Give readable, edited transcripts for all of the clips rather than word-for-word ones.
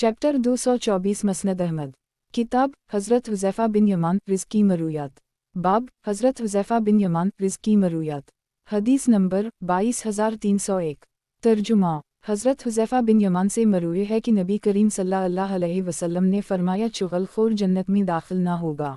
Chapter 224 मसनद Ahmad. किताब हज़रत हुज़ैफ़ा बिन यमान रिज़्की मरूयात। बाब हज़रत हुज़ैफ़ा बिन यमान रिज़्की मरूयात। हदीस नंबर 22301। तर्जुमा हज़रत हुज़ैफ़ा बिन यमान से मरूए है कि नबी करीम सल्लल्लाहु अलैहि वसल्लम ने फरमाया चुगलखोर जन्नत में दाखिल ना होगा।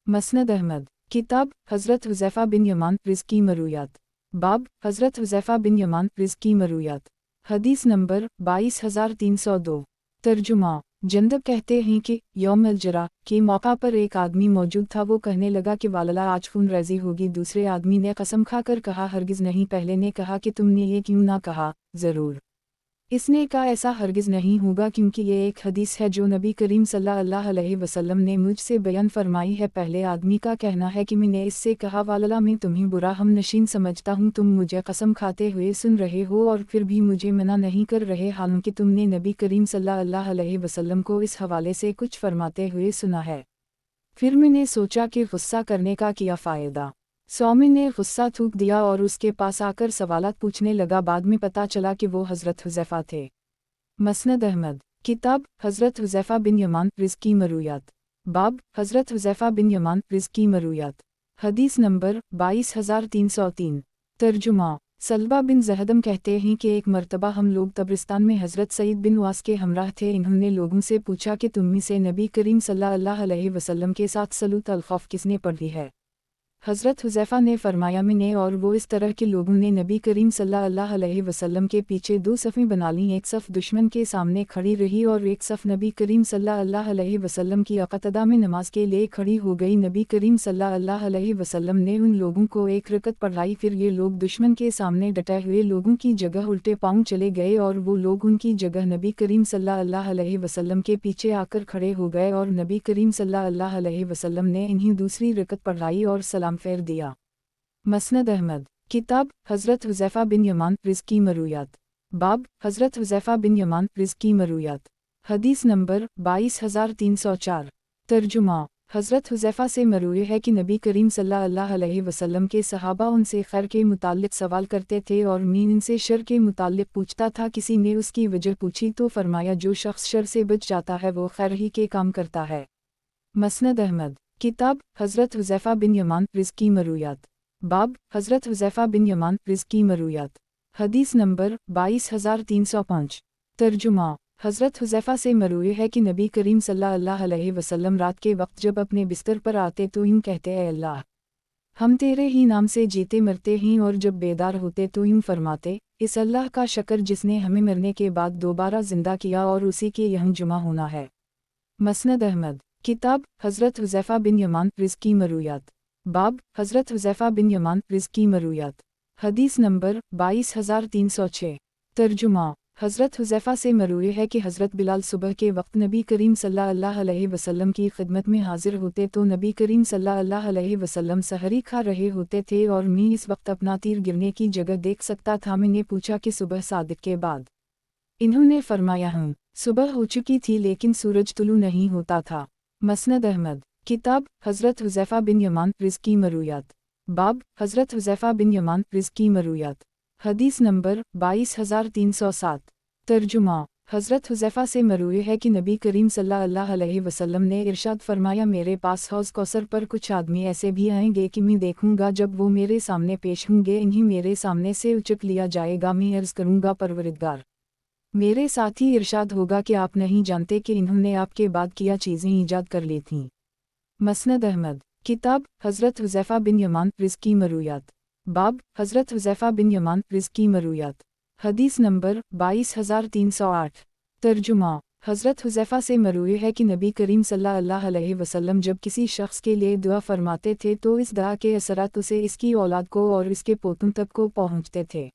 मसनद अहमद। किताब हज़रत हुज़ैफ़ा बिन यमान रिज़्की मरूयात। बाब हज़रत हुज़ैफ़ा बिन यमान रिज़्की मरूयात। हदीस नंबर 22302। तर्जुमा जंदब कहते हैं कि यौम अल-जरा के मौका पर एक आदमी मौजूद था। वो कहने लगा कि वालला आज खून रेज़ी होगी। दूसरे आदमी ने कसम खाकर कहा हरगिज़ नहीं। पहले ने कहा कि तुमने ये क्यों ना कहा, ज़रूर इसने कहा ऐसा हरगिज़ नहीं होगा, क्योंकि ये एक हदीस है जो नबी करीम सल्लल्लाहु अलैहि वसल्लम ने मुझसे बयान फरमाई है। पहले आदमी का कहना है कि मैंने इससे कहा वालला मैं तुम्हें बुरा हम नशीन समझता हूँ, तुम मुझे कसम खाते हुए सुन रहे हो और फिर भी मुझे मना नहीं कर रहे, हालांकि तुमने नबी करीम सल्लल्लाहु अलैहि वसल्लम को इस हवाले से कुछ फरमाते हुए सुना है। फिर मैंने सोचा कि गुस्सा करने का क्या फ़ायदा। स्वामी ने गुस्सा थूक दिया और उसके पास आकर सवालात पूछने लगा। बाद में पता चला कि वो हज़रत हुज़ैफ़ा थे। मसनद अहमद। किताब हज़रत हुज़ैफ़ा बिन यमान रिज़्की मरूयात। बाब हज़रत हुज़ैफ़ा बिन यमान रिज़्की मरूयात। हदीस नंबर 22303। तर्जुमा सलबा बिन ज़हदम कहते हैं कि एक मर्तबा हम लोग तब्रिस्तान में हज़रत सईद बिन वास के हमराह थे। इन्होंने लोगों से पूछा कि तुम में से नबी करीम सल्लल्लाहु अलैहि वसल्लम के साथ सलूत अल-खौफ किसने पढ़ी है। हज़रत हुज़ैफ़ा ने फरमाया मैंने, और वो इस तरह के लोगों ने नबी करीम सल्लल्लाहु अलैहि वसल्लम के पीछे दो सफ़ें बना लीं। एक सफ़ दुश्मन के सामने खड़ी रही और एक सफ़ नबी करीम सल्लल्लाहु अलैहि वसल्लम की अक़तदा में नमाज के लिए खड़ी हो गई। नबी करीम सल्लल्लाहु अलैहि वसल्लम ने उन लोगों को एक रकत पढ़ाई। फिर ये लोग दुश्मन के सामने डटे हुए लोगों की जगह उल्टे पाँव चले गए और वो लोग उनकी जगह नबी करीम सल्लल्लाहु अलैहि वसल्लम के पीछे आकर खड़े हो गए और नबी करीम सल्लल्लाहु अलैहि वसल्लम ने इन्हीं दूसरी रकत पढ़ाई और सलाम फेर दिया। मसनद अहमद। किताब हज़रत हुज़ैफ़ा बिन यमान रिज़्की मरूयात। बाब हज़रत हुज़ैफ़ा बिन यमान रिज़्की मरूयात। हदीस नंबर 22304। तर्जुमा हज़रत हुज़ैफ़ा से मरूए है कि नबी करीम सल्लल्लाहु अलैहि वसल्लम के सहाबा उनसे खैर के मुताल्लिक़ सवाल करते थे और मैं इनसे शर के मुताल्लिक़ पूछता था। किसी ने उसकी वजह पूछी तो फरमाया जो शख्स शर से बच जाता है वो खैर ही के काम करता है। मसनद अहमद। किताब हज़रत हुज़ैफ़ा बिन यमान रिज़्की मरूयात। बाब हज़रत हुज़ैफ़ा बिन यमान रिज़्की मरूयात। हदीस नंबर 22305। तर्जुमा हज़रत हुज़ैफ़ा से मरूए है कि नबी करीम सल्लल्लाहु अलैहि वसल्लम रात के वक्त जब अपने बिस्तर पर आते तो यूँ कहते ऐ अल्लाह, हम तेरे ही नाम से जीते मरते हैं, और जब बेदार होते तो यूँ फरमाते इस अल्लाह का शक्र जिसने हमें मरने के बाद दोबारा ज़िंदा किया और उसी के यहाँ जुमा होना है। मसनद अहमद। किताब हज़रत हुज़ैफ़ा बिन यमान रिज़्की मरूयात। बाब हज़रत हुज़ैफ़ा बिन यमान रिज़्की मरूयात। हदीस नंबर 22306। तर्जुमा हज़रत हुज़ैफ़ा से मरूए है कि हज़रत बिलाल सुबह के वक्त नबी करीम सल्लल्लाहु अलैहि वसल्लम की खिदमत में हाजिर होते तो नबी करीम सल्लल्लाहु अलैहि वसल्लम सहरी खा रहे होते थे और मैं इस वक्त अपना तीर गिरने की जगह देख सकता था। मैंने पूछा कि सुबह सादिक के बाद। इन्होंने फरमाया हूँ, सुबह हो चुकी थी लेकिन सूरज तुलू नहीं होता था। मसनद अहमद। किताब हज़रत हुज़ैफ़ा बिन यमान रिज़्की मरूयात। बाब हज़रत हुज़ैफ़ा बिन यमान रिज़्की मरूयात। हदीस नंबर 22307। तर्जुमा हज़रत हुज़ैफ़ा से मरूए है कि नबी करीम सल्लल्लाहु अलैहि वसल्लम ने इरशाद फरमाया मेरे पास हौज़ कौसर पर कुछ आदमी ऐसे भी आएंगे कि मैं देखूंगा जब वो मेरे सामने पेश होंगे, इन्हीं मेरे सामने से उचक लिया जाएगा। मैं अर्ज़ करूंगा परवरिदगार, मेरे साथ ही इरशाद होगा कि आप नहीं जानते कि इन्होंने आपके बाद क्या चीज़ें ईजाद कर ली थीं। मसनद अहमद। किताब हज़रत हुज़ैफ़ा बिन यमान रिज़्की मरूयात। बाब हज़रत हुज़ैफ़ा बिन यमान रिज़्की मरूयात। हदीस नंबर 22308। तर्जुमा हज़रत हुज़ैफ़ा से मरूए है कि नबी करीम सल्लल्लाहु अलैहि वसल्लम जब किसी शख्स के लिए दुआ फरमाते थे तो इस दुआ के असरात उसे इसकी औलाद को और इसके पोतों तक को पहुँचते थे।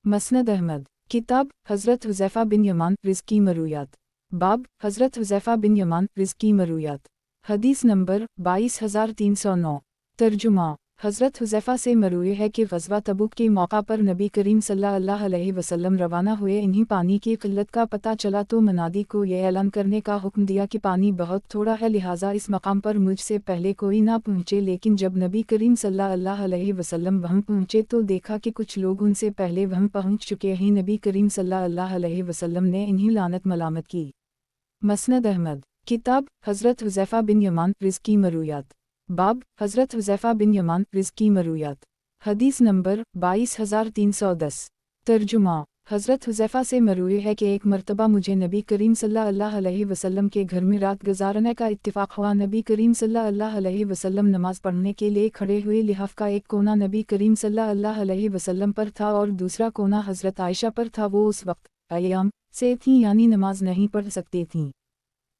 मसनद अहमद। किताब हज़रत हुज़ैफ़ा बिन यमान रिज़्की मरूयात। बाब हज़रत हुज़ैफ़ा बिन यमान रिज़्की मरूयात। हदीस नंबर 22309। तर्जुमा हज़रत हुज़ैफ़ा से मरूए है कि ग़ज़वा तबूक के मौका पर नबी करीम सल्लल्लाहु अलैहि वसल्लम रवाना हुए। इन्हीं पानी की क़िल्लत का पता चला तो मनादी को यह ऐलान करने का हुक्म दिया कि पानी बहुत थोड़ा है, लिहाजा इस मकाम पर मुझसे पहले कोई ना पहुँचे। लेकिन जब नबी करीम सल्लल्लाहु अलैहि वसल्लम वहाँ पहुँचे तो देखा कि कुछ लोग उनसे पहले वहाँ पहुँच चुके हैं। नबी करीम सल्लल्लाहु अलैहि वसल्लम ने इन्हीं लानत मलामत की। मसनद अहमद। किताब हज़रत हुज़ैफ़ा बिन यमान रिज़्की मरूयात। बाब हज़रत हुज़ैफ़ा बिन यमान रिज़्की मरूयात। हदीस नंबर 22310। तर्जुमा हज़रत हुज़ैफ़ा से मरूई है कि एक मरतबा मुझे नबी करीम सल्लल्लाहु अलैहि वसल्लम के घर में रात गुजारने का इत्तिफ़ाक़ हुआ। नबी करीम सल्लल्लाहु अलैहि वसल्लम नमाज़ पढ़ने के लिए खड़े हुए। लिहाफ़ का एक कोना नबी करीम सल्लल्लाहु अलैहि वसल्लम पर था और दूसरा कोना हज़रत आयशा पर था। वो उस वक्त अय्याम से थीं, यानी नमाज नहीं पढ़ सकती थीं।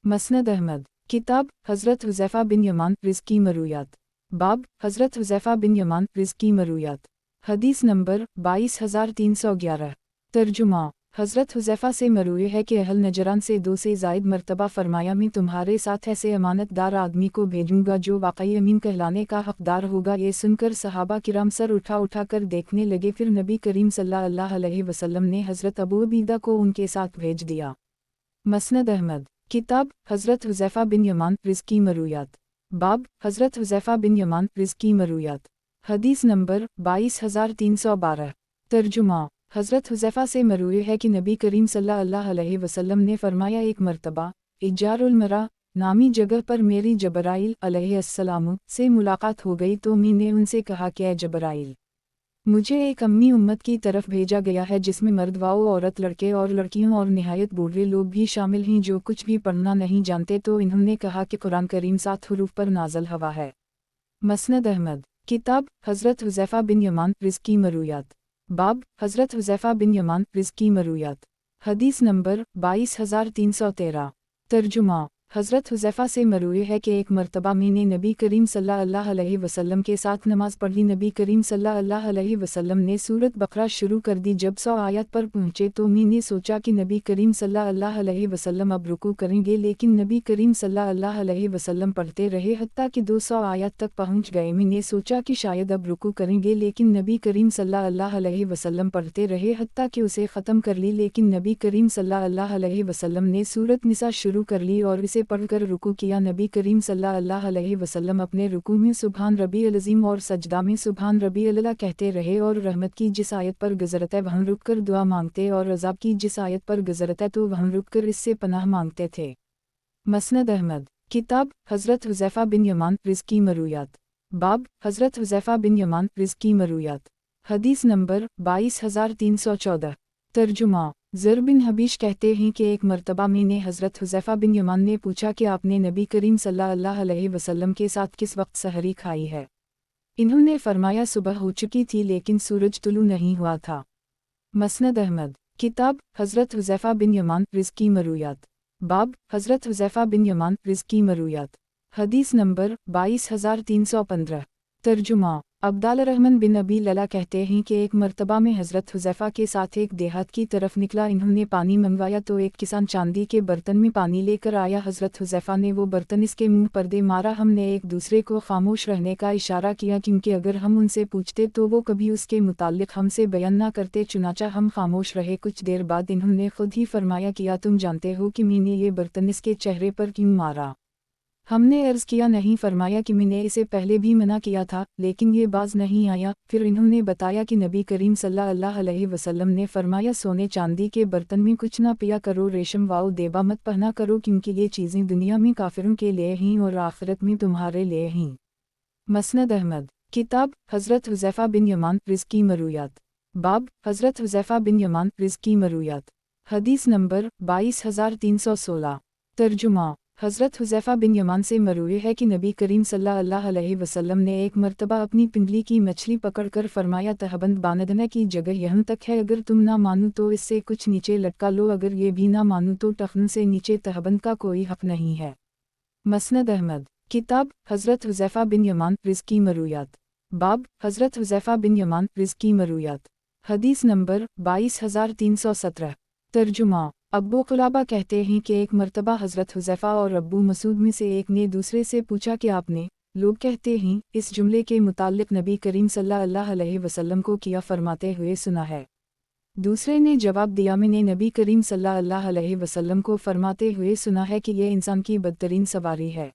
मसनद अहमद। किताब हज़रत हुज़ैफ़ा बिन यमान रिज़्की मरूयात। बाब हज़रत हुज़ैफ़ा बिन यमान रिज़्की मरूयात। हदीस नंबर 22311। तर्जुमा हज़रत हुज़ैफ़ा से मरूई है कि अहल नजरान से 2 से ज़ायद मरतबा फरमाया, मैं तुम्हारे साथ ऐसे अमानतदार आदमी को भेजूंगा जो वाकई अमीन कहलाने का हक़दार होगा। ये सुनकर सहाबा किराम सर उठा कर देखने लगे। फिर नबी करीम सल्लल्लाहु अलैहि वसल्लम ने हज़रत अबू उबैदा को उनके साथ भेज दिया। मसनद अहमद। किताब हज़रत हुज़ैफ़ा बिन यमान रिज़्की मरूयात। बाब हज़रत हुज़ैफ़ा बिन यमान रिज़्की मरूयात। हदीस नंबर 22312। तर्जुमा हज़रत हुज़ैफ़ा से मरूई है कि नबी करीम सल्लल्लाहु अलैहि वसल्लम ने फरमाया, एक मरतबा इजारुल मरा नामी जगह पर मेरी जबराइल अलैहिस्सलाम से मुलाकात हो गई तो मैंने उनसे कहा कि ऐ जबराइल, मुझे एक अम्मी उम्मत की तरफ भेजा गया है जिसमें मर्द व औरत, लड़के और लड़कियों और निहायत बूढ़े लोग भी शामिल हैं जो कुछ भी पढ़ना नहीं जानते। तो इन्होंने कहा कि कुरान करीम 7 हुरूफ पर नाज़िल हुआ है। मसनद अहमद। किताब हज़रत हुज़ैफ़ा बिन यमान रिज़्की मरूयात। बाब हज़रत हुज़ैफ़ा बिन यमान रिज़्की मरूयात। हदीस नंबर 22313। तर्जुमा हज़रत हुज़ैफ़ा से मरूई है कि एक मरतबा मैंने नबी करीम सल्लल्लाहु अलैहि वसल्लम के साथ नमाज़ पढ़ी। नबी करीम सल्लल्लाहु अलैहि वसल्लम ने सूरत बकरा शुरू कर दी। जब 100 आयत पर पहुँचे तो मैंने सोचा कि नबी करीम सल्लल्लाहु अलैहि वसल्लम अब रुकू करेंगे, लेकिन नबी करीम सल्लल्लाहु अलैहि वसल्लम पढ़ते रहे हत्ता कि 200 आयत तक पहुँच गए। मैंने सोचा कि शायद अब रुकू करेंगे, लेकिन नबी करीम सल्लल्लाहु अलैहि वसल्लम पढ़ते रहे हत्ता कि उसे ख़त्म कर ली। लेकिन नबी करीम सल्लल्लाहु अलैहि वसल्लम ने सूरत निसा शुरू कर ली और इसे पढ़कर रुकू किया। नबी करीम सल्लल्लाहु अलैहि वसल्लम अपने रुकू में सुबहान रब्बियल अज़ीम और सजदा में सुबहान रब्बियल अला कहते रहे और रहमत की जिस आयत पर गुज़रत है वहाँ रुक कर दुआ मांगते और अज़ाब की जिस आयत पर गुज़रत है तो वहाँ रुक कर इससे पनाह मांगते थे। मसनद अहमद। किताब हज़रत हुज़ैफ़ा बिन यमान रिज़्की मरूयात। बाब हज़रत हुज़ैफ़ा बिन यमान रिज़्की मरूयात। हदीस नंबर 22314। तर्जुमा ज़र बिन हबीश कहते हैं कि एक मरतबा मैंने हज़रत हुज़ैफ़ा बिन यमान ने पूछा कि आपने नबी करीम सल्लल्लाहु अलैहि वसल्लम के साथ किस वक्त सहरी खाई है। इन्होंने फरमाया, सुबह हो चुकी थी लेकिन सूरज तुलू नहीं हुआ था। मसनद अहमद। किताब हज़रत हुज़ैफ़ा बिन यमान रिज़्की मरूयात। बाब हज़रत हुज़ैफ़ा बिन यमान रिज़्की मरूयात। हदीस नंबर 22315। तर्जुमा अब्दाल रहमान बिन अबी लला कहते हैं कि एक मरतबा में हज़रत हुज़ैफ़ा के साथ एक देहात की तरफ निकला। इन्होंने पानी मंगवाया तो एक किसान चांदी के बर्तन में पानी लेकर आया। हज़रत हुज़ैफ़ा ने वो बर्तन इसके मुंह पर दे मारा। हमने एक दूसरे को खामोश रहने का इशारा किया, क्योंकि अगर हम उनसे पूछते तो वो कभी उसके मुताल्लिक़ हमसे बयान ना करते। चुनाचा हम खामोश रहे। कुछ देर बाद इन्होंने खुद ही फरमाया, किया तुम जानते हो कि मैंने ये बर्तन इसके चेहरे पर क्यों मारा। हमने अर्ज़ किया, नहीं। फरमाया कि मैंने इसे पहले भी मना किया था लेकिन ये बाज नहीं आया। फिर इन्होंने बताया कि नबी करीम सल्लल्लाहु अलैहि वसल्लम ने फरमाया, सोने चांदी के बर्तन में कुछ ना पिया करो, रेशम वाओ देबा मत पहना करो, क्योंकि ये चीज़ें दुनिया में काफिरों के लिए हैं और आखिरत में तुम्हारे लिए हैं। मसनद अहमद। किताब हज़रत हुज़ैफ़ा बिन यमान रिज़्की मरूयात। बाब हज़रत हुज़ैफ़ा बिन यमान रिज़्की मरूयात। हदीस नंबर 22316। तर्जुमा हज़रत हुज़ैफ़ा बिन यमान से मरूई है कि नबी करीम सल्लल्लाहु अलैहि वसल्लम ने एक मरतबा अपनी पिंडली की मछली पकड़कर फरमाया, तहबंद बांधने की जगह यहाँ तक है, अगर तुम ना मानो तो इससे कुछ नीचे लटका लो, अगर ये भी ना मानो तो टखनों से नीचे तहबंद का कोई हक़ नहीं है। मसनद अहमद। किताब हज़रत हुज़ैफ़ा बिन यमान रिज़्की मरूयात। बाब हज़रत हुज़ैफ़ा बिन यमान रिज़्की मरूयात। हदीस नंबर 22317। तर्जुमा अब्बू क़ुलाबा कहते हैं कि एक मरतबा हज़रत हुज़ैफ़ा और अब्बू मसूद में से एक ने दूसरे से पूछा कि आपने, लोग कहते हैं, इस जुमले के मुताल्लिक़ नबी करीम सल्लल्लाहु अलैहि वसल्लम को किया फरमाते हुए सुना है। दूसरे ने जवाब दिया, मैंने नबी करीम सल्लल्लाहु अलैहि वसल्लम को फरमाते हुए सुना है कि यह इंसान की बदतरीन सवारी है।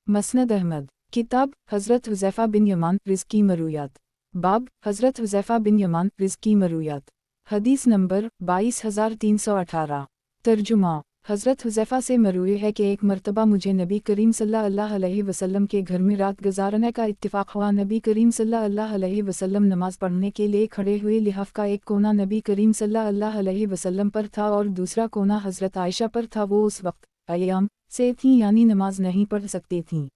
मसनद अहमद। किताब हज़रत हुज़ैफ़ा बिन यमान रिज़्की मरूयात। बाब हज़रत हुज़ैफ़ा बिन यमान रिज़्की मरूयात। हदीस नंबर 22318। तर्जुमा हज़रत हुज़ैफ़ा से मरूई है कि एक मर्तबा मुझे नबी करीम सल्लल्लाहु अलैहि वसल्लम के घर में रात गुजारने का इत्तिफ़ाक़ हुआ। नबी करीम सल्लल्लाहु अलैहि वसल्लम नमाज़ पढ़ने के लिए खड़े हुए। लिहाफ़ का एक कोना नबी करीम सल्लल्लाहु अलैहि वसल्लम पर था और दूसरा कोना हज़रत आयशा पर था। वो उस वक्त अय्याम से थीं, यानी नमाज नहीं पढ़ सकती थीं।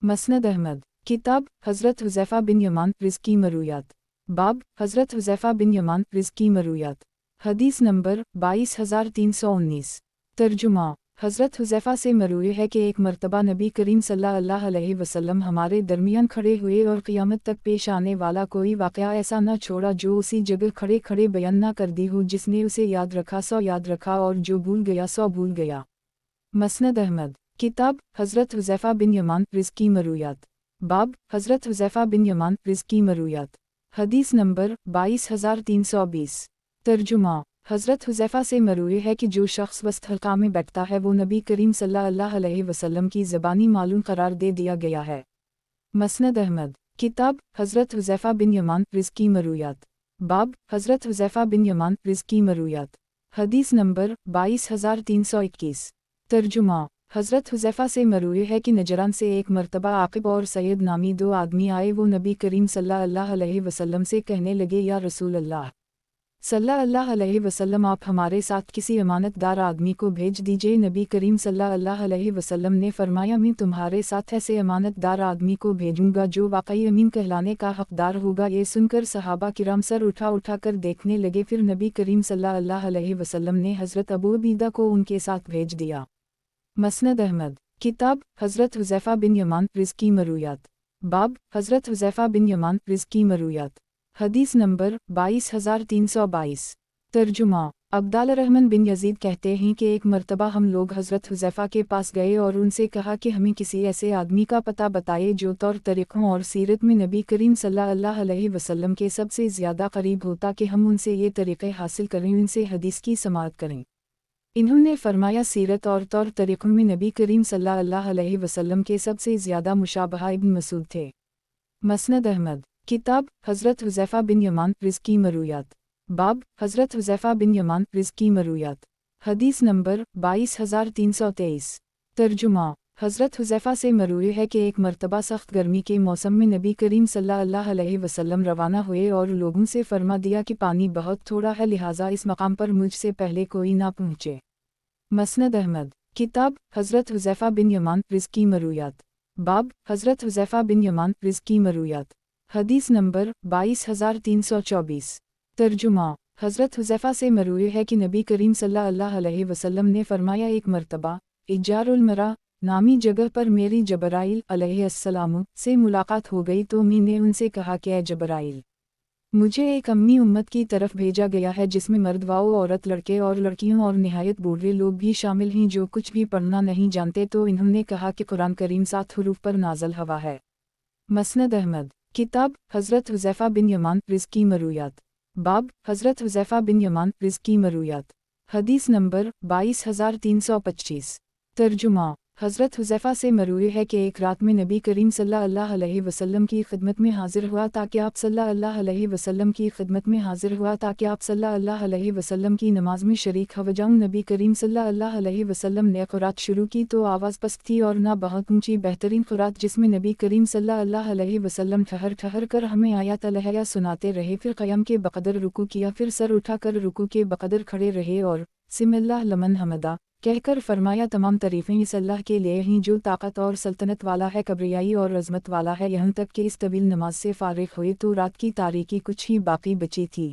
मसनद अहमद किताब हज़रत हुज़ैफ़ा बिन यमान रिज़्की मरूयात। बाब हज़रत हुज़ैफ़ा बिन यमान रिज़्की मरूयात। हदीस नंबर 22319। तर्जुमा हज़रत हुज़ैफ़ा से मरूई है कि एक मर्तबा नबी करीम सल्लल्लाहु अलैहि वसल्लम हमारे दरमियान खड़े हुए और क़यामत तक पेश आने वाला कोई वाक़या ऐसा न छोड़ा जो उसी जगह खड़े खड़े बयान न कर दी हो। जिसने उसे याद रखा सो याद रखा और जो भूल गया सो भूल गया। मसनद अहमद किताब हज़रत हुज़ैफ़ा बिन यमान रिज़्की मरूयात। बाब हज़रत हुज़ैफ़ा बिन यमान रिज़्की मरूयात। हदीस नंबर 22320। तर्जुमा हज़रत हुज़ैफ़ा से मरूई है कि जो शख्स वस्त हल्का में बैठता है वो नबी करीम सल्लल्लाहु अलैहि वसल्लम की ज़बानी मालूम करार दे दिया गया है। मसनद अहमद किताब हज़रत हुज़ैफ़ा बिन यमान रिज़्की मरूयात। बाब हज़रत हुज़ैफ़ा बिन यमान रिज़्की मरूयात। हदीस नंबर 22321। तर्जुमा हज़रत हुज़ैफ़ा से मरूई है कि नजरान से एक मर्तबा आक़िब और सैयद नामी दो आदमी आए। वो नबी करीम सल्लल्लाहु अलैहि वसल्लम से कहने लगे, या रसूल अल्लाह सल्लल्लाहु अलैहि वसल्लम, आप हमारे साथ किसी अमानतदार आदमी को भेज दीजिए। नबी करीम सल्लल्लाहु अलैहि वसल्लम ने फरमाया, मैं तुम्हारे साथ ऐसे अमानतदार आदमी को भेजूंगा जो वाकई अमीन कहलाने का हकदार होगा। ये सुनकर सहाबा किराम सर उठा कर देखने लगे। फिर नबी करीम सल्लल्लाहु अलैहि वसल्लम ने हज़रत अबू उबैदा को उनके साथ भेज दिया। मसनद अहमद किताब हज़रत हुज़ैफ़ा बिन यमान रिज़्की मरूयात। बाब हज़रत हुज़ैफ़ा बिन यमान रिज़्की मरूयात। हदीस नंबर 22322। तर्जुमा अब्दाल रहमान बिन यजीद कहते हैं कि एक मर्तबा हम लोग हज़रत हुज़ैफ़ा के पास गए और उनसे कहा कि हमें किसी ऐसे आदमी का पता बताइए जो तौर तरीक़ों और सीरत में नबी करीम सल्लल्लाहु अलैहि वसल्लम के सबसे ज़्यादा करीब होता कि हम उनसे ये तरीक़े हासिल करें, उनसे हदीस की समाअत करें। इन्होंने फरमाया, सीरत और तौर तरीक़ों में नबी करीम सल्लल्लाहु अलैहि वसल्लम के सबसे ज़्यादा मुशाबहा इब्न मसूद थे। मसनद अहमद किताब हज़रत हुज़ैफ़ा बिन यमान रिज़्की मरूयात। बाब हज़रत हुज़ैफ़ा बिन यमान रिज़्की मरूयात। हदीस नंबर 22323। तर्जुमा हज़रत हुज़ैफ़ा से मरूई है कि एक मर्तबा सख्त गर्मी के मौसम में नबी करीम सल्लल्लाहु अलैहि वसल्लम रवाना हुए और लोगों से फरमा दिया कि पानी बहुत थोड़ा है, लिहाजा इस मकाम पर मुझसे पहले कोई ना पहुँचे। मसनद अहमद किताब हज़रत हुज़ैफ़ा बिन यमान रिज़्की मरूयात। बाब हज़रत हुज़ैफ़ा बिन यमान रिज़्की मरूयात। हदीस नंबर 22324। तर्जुमा हज़रत हुज़ैफ़ा से मरूई है कि नबी करीम सल्लल्लाहु अलैहि वसल्लम ने फरमाया, एक मर्तबा इजारुल मरा नामी जगह पर मेरी जबराइल अलैहिस्सलाम से मुलाकात हो गई तो मैंने उनसे कहा कि ऐ जबराइल, मुझे एक अम्मी उम्मत की तरफ भेजा गया है जिसमें मर्द व औरत, लड़के और लड़कियों और निहायत बूढ़े लोग भी शामिल हैं जो कुछ भी पढ़ना नहीं जानते। तो इन्होंने कहा कि कुरान करीम 7 हुरूफ पर नाज़िल हुआ है। मसनद अहमद किताब हज़रत हुज़ैफ़ा बिन यमान रिज़्की मरूयात। बाब हज़रत हुज़ैफ़ा बिन यमान रिज़्की मरूयात। हदीस नंबर 22325। तर्जुमा हज़रत हुज़ैफ़ा से मरूई है कि एक रात में नबी करीम सल्लल्लाहु अलैहि वसल्लम की खिदमत में हाजिर हुआ ताकि आप सल्लल्लाहु अलैहि वसल्लम की खिदमत में हाजिर हुआ ताकि आप सल्लल्लाहु अलैहि वसल्लम की नमाज में शरीक हो जाऊं। नबी करीम सल्लल्लाहु अलैहि वसल्लम ने क़ुरात शुरू की तो आवाज़ पस्त थी और ना बहुत ऊंची, बेहतरीन क़ुरात जिसमें नबी करीम सल्लल्लाहु अलैहि वसल्लम ठहर कर हमें आयत अलहया सुनाते रहे। फिर क़याम के बक़दर रुकू किया, फिर सर उठाकर रुकू के बक़दर खड़े रहे और सिमिल्लाह लमन हमदा कहकर फरमाया, तमाम तारीफ़ें इस अल्लाह के लिए हैं जो ताकत और सल्तनत वाला है, कब्रियाई और अज़मत वाला है। यहाँ तक कि इस तवील नमाज से फ़ारिग हुए तो रात की तारीकी कुछ ही बाकी बची थी।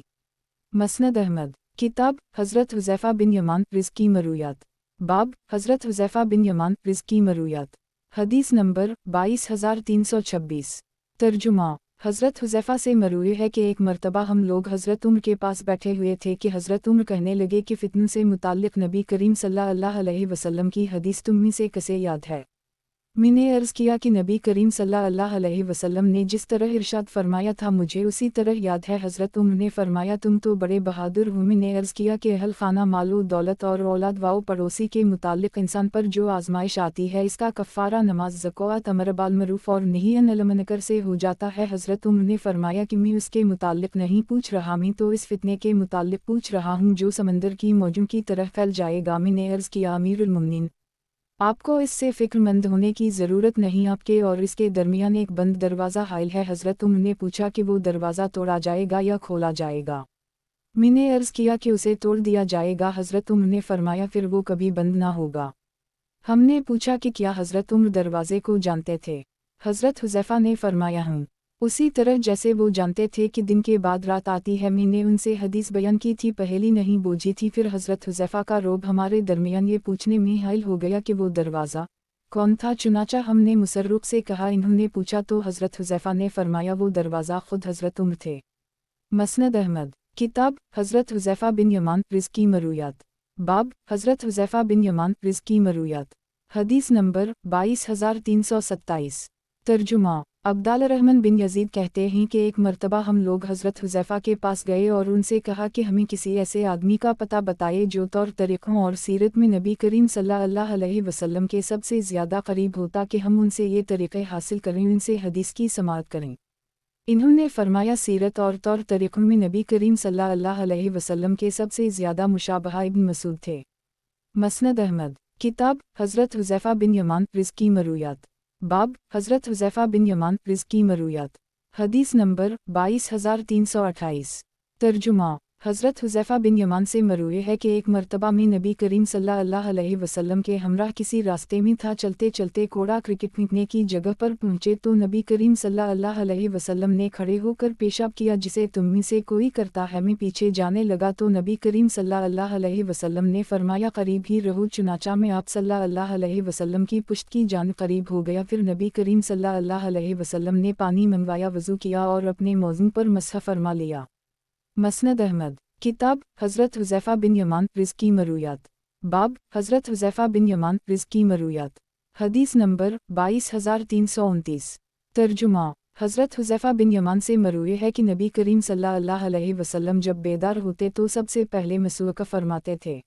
मसनद अहमद किताब हज़रत हुज़ैफ़ा बिन यमान रिज़्की मरूयात। बाब हज़रत हुज़ैफ़ा बिन यमान रिज़्की मरूयात। हदीस नंबर 22326। तर्जुमा हज़रत हुज़ैफ़ा से मरूई है कि एक मर्तबा हम लोग हज़रत उम्र के पास बैठे हुए थे कि हज़रत उम्र कहने लगे कि फ़ितनों से मुताल्लिक़ नबी करीम सल्लल्लाहु अलैहि वसल्लम की हदीस तुम्हीं से कसे याद है। मैंने अर्ज़ किया कि नबी करीम सल्लल्लाहु अलैहि वसल्लम ने जिस तरह इरशाद फरमाया था मुझे उसी तरह याद है। हज़रत उम्र ने फरमाया तुम तो बड़े बहादुर हो। मैंने अर्ज़ किया कि अहल खाना मालो दौलत और औलाद व पड़ोसी के मुतालिक इंसान पर जो आजमाइश आती है इसका कफ़ारा नमाज ज़कात अमर बिल मरूफ़ और नही अनिल मुनकर से हो जाता है। हज़रत उम्र ने फरमाया कि मैं उसके मुतालिक नहीं पूछ रहा, मैं तो इस फितने के मुतालिक पूछ रहा हूँ जो समंदर की मौजों की तरह फैल जाएगा। मैंने अर्ज़ किया अमीरुल मोमिनीन, आपको इससे फ़िक्रमंद होने की ज़रूरत नहीं, आपके और इसके दरमियान एक बंद दरवाज़ा हाइल है। हज़रत उम्र ने पूछा कि वो दरवाज़ा तोड़ा जाएगा या खोला जाएगा। मैंने अर्ज़ किया कि उसे तोड़ दिया जाएगा। हज़रत उम्र ने फरमाया फिर वो कभी बंद ना होगा। हमने पूछा कि क्या हज़रत उम्र दरवाज़े को जानते थे? हज़रत हुज़ैफ़ा ने फरमाया हूँ, उसी तरह जैसे वो जानते थे कि दिन के बाद रात आती है। मैंने उनसे हदीस बयान की थी, पहेली नहीं बूझी थी। फिर हज़रत हुज़ैफ़ा का रोब हमारे दरमियान ये पूछने में हाइल हो गया कि वो दरवाज़ा कौन था। चुनाचा हमने मुसर्रुक़ से कहा। इन्होंने पूछा तो हज़रत हुज़ैफ़ा ने फरमाया वो दरवाज़ा ख़ुद हज़रत उम्र थे। मसनद अहमद, किताब हज़रत हुज़ैफ़ा बिन यमान रिज़्की मरूयात, बाब हज़रत हुज़ैफ़ा बिन यमान रिज़्की मरूयात, हदीस नंबर 22327। तर्जुमा अब्दाल रहमान बिन यजीद कहते हैं कि एक मर्तबा हम लोग हज़रत हुज़ैफ़ा के पास गए और उनसे कहा कि हमें किसी ऐसे आदमी का पता बताए जो तौर तरीक़ों और सीरत में नबी करीम सल्लल्लाहु अलैहि वसल्लम के सबसे ज़्यादा करीब होता कि हम उनसे ये तरीक़े हासिल करें, उनसे हदीस की समाअत करें। इन्होंने फरमाया सीरत और तौर तरीक़ों में नबी करीम सल्लल्लाहु अलैहि वसल्लम के सबसे ज़्यादा मुशाबहा इब्न मसूद थे। मसनद अहमद, किताब हज़रत हुज़ैफ़ा बिन यमान रिज़्की मरूयात, बाब हज़रत हुज़ैफ़ा बिन यमान रिज़्की मरूयात, हदीस नंबर 22328। तर्जुमा हज़रत हुज़ैफ़ा बिन यमान से मरूए है कि एक मर्तबा में नबी करीम सल्लल्लाहु अलैहि वसल्लम के हमराह किसी रास्ते में था। चलते चलते कोड़ा क्रिकेट फेंकने की जगह पर पहुँचे तो नबी करीम सल्लल्लाहु अलैहि वसल्लम ने खड़े होकर पेशाब किया जिसे तुम में से कोई करता है। मैं पीछे जाने लगा तो नबी करीम सल्लल्लाहु अलैहि वसल्लम ने फरमाया करीब ही रहो। चुनाचा में आप सल्लल्लाहु अलैहि वसल्लम की पुश्त की जान करीब हो गया। फिर नबी करीम सल्लल्लाहु अलैहि वसल्लम ने पानी मंगवाया, वज़ू किया और अपने मौज़ू पर मसह फरमा लिया। मसनद अहमद, किताब हज़रत हुज़ैफ़ा बिन यमान रिज़्की मरूयात, बाब हज़रत हुज़ैफ़ा बिन यमान रिज़्की मरूयात, हदीस नंबर 22329। तर्जुमा हज़रत हुज़ैफ़ा बिन यमान से मरूए है कि नबी करीम सल्लल्लाहु अलैहि वसल्लम जब बेदार होते तो सबसे पहले मसूक़ फरमाते थे।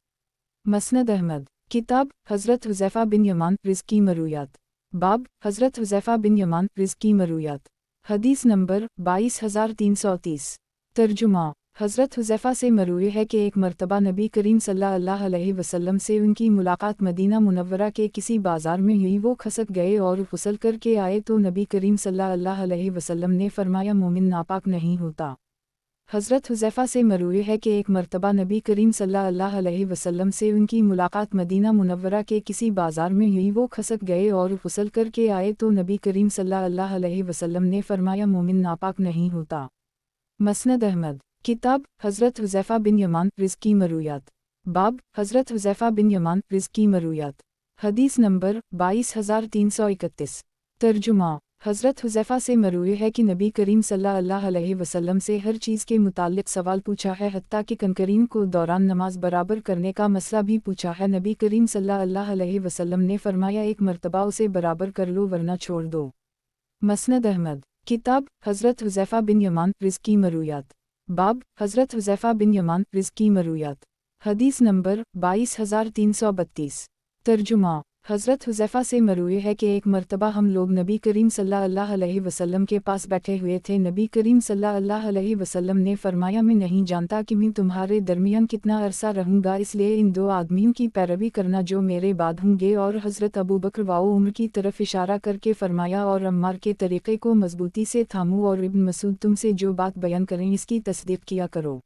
मसनद अहमद, किताब हज़रत हुज़ैफ़ा बिन यमान रिज़्की मरूयात, बाब हज़रत हुज़ैफ़ा बिन यमान रिज़्की मरूयात, हदीस नंबर 22330। तर्जुमा हज़रत हुज़ैफ़ा से मरूए है कि एक मर्तबा नबी करीम सल्लल्लाहु अलैहि वसल्लम से उनकी मुलाकात मदीना मुनव्वरा के किसी बाज़ार में हुई। वो खसक गए और गुस्ल करके आए तो नबी करीम सल्लल्लाहु अलैहि वसल्लम ने फरमाया मोमिन नापाक नहीं होता। हज़रत हुज़ैफ़ा से मरूए है कि एक मर्तबा नबी करीम सल्लल्लाहु अलैहि वसल्लम से उनकी मुलाकात मदीना मुनव्वरा के किसी बाज़ार में हुई। वो खसक गए और गुस्ल करके आए तो नबी करीम सल्लल्लाहु अलैहि वसल्लम ने फरमाया मोमिन नापाक नहीं होता। मसनद अहमद, किताब हज़रत हुज़ैफ़ा बिन यमान रिज़्की मरूयात, बाब हज़रत हुज़ैफ़ा बिन यमान रिज़्की मरूयात, हदीस नंबर 22331। तर्जुमा हज़रत हुज़ैफ़ा से मरूए है कि नबी करीम सल्लल्लाहु अलैहि वसल्लम से हर चीज़ के मुतालिक सवाल पूछा है, हत्ता कि कंकरीन को दौरान नमाज बराबर करने का मसला भी पूछा है। नबी करीम सल्लल्लाहु अलैहि वसल्लम ने फरमाया एक मर्तबा उसे बराबर कर लो वरना छोड़ दो। मसनद अहमद, किताब हज़रत हुज़ैफ़ा बिन यमान रिज़्की मरूयात, बाब हज़रत हुज़ैफ़ा बिन यमान रिज़्की मरूयात, हदीस नंबर 22332। तर्जुमा हज़रत हुज़ैफ़ा से मरूए है कि एक मर्तबा हम लोग नबी करीम सल्लल्लाहु अलैहि वसल्लम के पास बैठे हुए थे। नबी करीम सल्लल्लाहु अलैहि वसल्लम ने फरमाया मैं नहीं जानता कि मैं तुम्हारे दरमियान कितना अरसा रहूँगा, इसलिए इन दो आदमियों की पैरवी करना जो मेरे बाद होंगे। और हज़रत अबू बकर व उमर की तरफ इशारा करके फरमाया और अम्मार के तरीक़े को मजबूती से थामो और इब्न मसूद तुमसे जो बात बयान करें इसकी तस्दीक किया करो।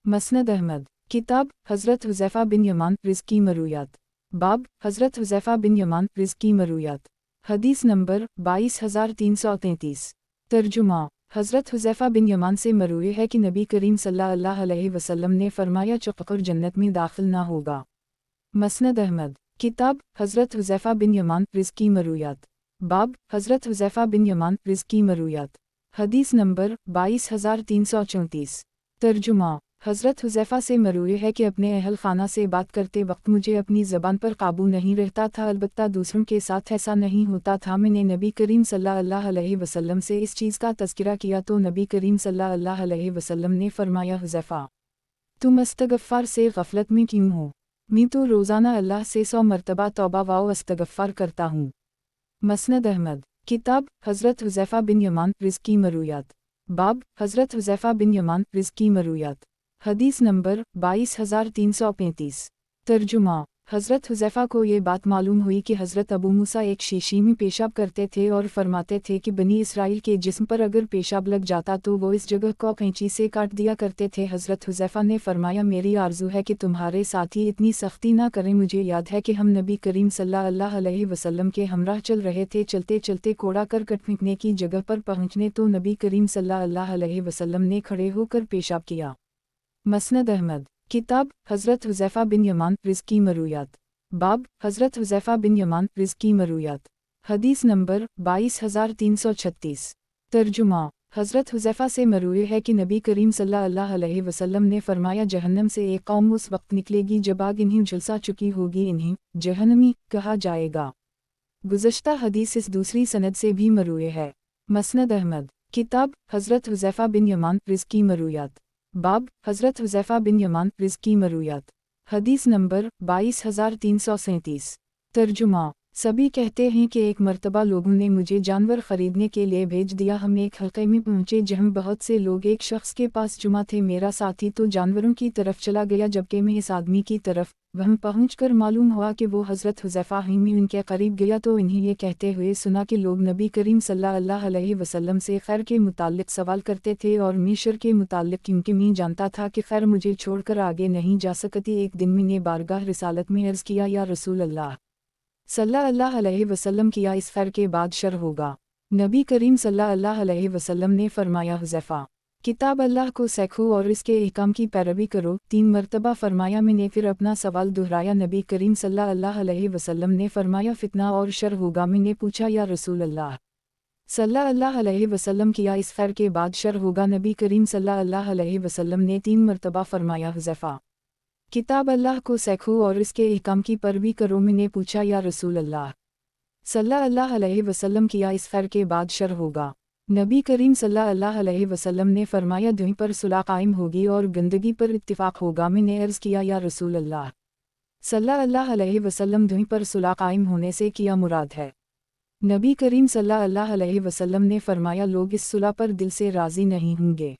मसनद अहमद, किताब हज़रत हुज़ैफ़ा बिन यमान रिज़्की मरूयात, बाब हज़रत हुज़ैफ़ा बिन यमान रिज़्की मरूयात, हदीस नंबर 22333। तर्जुमा हज़रत हुज़ैफ़ा बिन यमान से मरूए है कि नबी करीम सल्लल्लाहु अलैहि वसल्लम ने फरमाया चुपकर जन्नत में दाखिल ना होगा। मसनद अहमद, किताब हज़रत हुज़ैफ़ा बिन यमान रिज़्की मरूयात, बाब हज़रत हुज़ैफ़ा बिन यमान रिज़्की मरूयात, हदीस नंबर 22334। तर्जुमा حضرت حذیفہ سے مروی ہے کہ اپنے اہل خانہ سے بات کرتے وقت مجھے اپنی زبان پر قابو نہیں رہتا تھا، البتہ دوسروں کے ساتھ ایسا نہیں ہوتا تھا۔ میں نے نبی کریم صلی اللہ علیہ وسلم سے اس چیز کا تذکرہ کیا تو نبی کریم صلی اللہ علیہ وسلم نے فرمایا، حذیفہ تم استغفار سے غفلت میں کیوں ہو؟ میں تو روزانہ اللہ سے 100 مرتبہ توبہ و استغفار کرتا ہوں۔ مسند احمد، کتاب حضرت حذیفہ بن یمان رض کی مرویات، باب حضرت حذیفہ بن یمان رض کی مرویات، حدیث نمبر 22335۔ ترجمہ: حضرت حذیفہ کو یہ بات معلوم ہوئی کہ حضرت ابو موسیٰ ایک شیشی میں پیشاب کرتے تھے اور فرماتے تھے کہ بنی اسرائیل کے جسم پر اگر پیشاب لگ جاتا تو وہ اس جگہ کو قینچی سے کاٹ دیا کرتے تھے۔ حضرت حذیفہ نے فرمایا، میری آرزو ہے کہ تمہارے ساتھی اتنی سختی نہ کریں۔ مجھے یاد ہے کہ ہم نبی کریم صلی اللہ علیہ وسلم کے ہمراہ چل رہے تھے، چلتے چلتے کوڑا کرکٹ پھینکنے کی جگہ پر پہنچنے تو نبی کریم صلی اللہ علیہ وسلم نے کھڑے ہو کر پیشاب کیا۔ مسند احمد، کتاب حضرت حذیفہ بن یمان رض کی مرویات، باب حضرت حذیفہ بن یمان رض کی مرویات، حدیث نمبر 22336۔ ترجمہ: حضرت حذیفہ سے مروی ہے کہ نبی کریم صلی اللہ علیہ وسلم نے فرمایا، جہنم سے ایک قوم اس وقت نکلے گی جب آگ انہیں جھلسا چکی ہوگی، انہیں جہنمی کہا جائے گا۔ گزشتہ حدیث اس دوسری سند سے بھی مروی ہے۔ مسند احمد، کتاب حضرت حذیفہ بن یمان رض کی مرویات، باب حضرت حذیفہ بن یمان رض کی مرویات، حدیث نمبر 22337۔ ترجمہ: سبھی کہتے ہیں کہ ایک مرتبہ لوگوں نے مجھے جانور خریدنے کے لیے بھیج دیا۔ ہم ایک حلقے میں پہنچے جہاں بہت سے لوگ ایک شخص کے پاس جمع تھے۔ میرا ساتھی تو جانوروں کی طرف چلا گیا جبکہ میں اس آدمی کی طرف۔ وہاں پہنچ کر معلوم ہوا کہ وہ حضرت حذیفہ ہیں۔ میں ان کے قریب گیا تو انہیں یہ کہتے ہوئے سنا کہ لوگ نبی کریم صلی اللہ علیہ وسلم سے خیر کے متعلق سوال کرتے تھے اور میں شر کے متعلق، کیونکہ میں جانتا تھا کہ خیر مجھے چھوڑ کر آگے نہیں جا سکتی۔ ایک دن میں نے بارگاہ رسالت میں عرض کیا، یا رسول اللہ صلی اللہ علیہ وسلم، کیا اس خیر کے بعد شر ہوگا؟ نبی کریم صلی اللہ علیہ وسلم نے فرمایا، حذیفہ کتاب اللہ کو سیکھو اور اس کے احکام کی پیروی کرو۔ 3 مرتبہ فرمایا۔ میں نے پھر اپنا سوال دہرایا۔ نبی کریم صلی اللہ علیہ وسلم نے فرمایا، فتنہ اور شر ہوگا۔ میں نے پوچھا، یا رسول اللہ صلی اللہ علیہ وسلم، کیا اس خیر کے بعد شر ہوگا؟ نبی کریم صلی اللہ علیہ وسلم نے 3 مرتبہ فرمایا، حذیفہ کتاب اللہ کو سیکھو اور اس کے احکام کی پیروی کرو۔ میں نے پوچھا، یا رسول اللہ صلی اللہ علیہ وسلم، کیا اس خیر کے بعد شر ہوگا؟ نبی کریم صلی اللہ علیہ وسلم نے فرمایا، دھویں پر صلح قائم ہوگی اور گندگی پر اتفاق ہوگا۔ میں نے عرض کیا، یا رسول اللہ صلی اللہ علیہ وسلم، دھویں پر صلح قائم ہونے سے کیا مراد ہے؟ نبی کریم صلی اللہ علیہ وسلم نے فرمایا، لوگ اس صلح پر دل سے راضی نہیں ہوں گے۔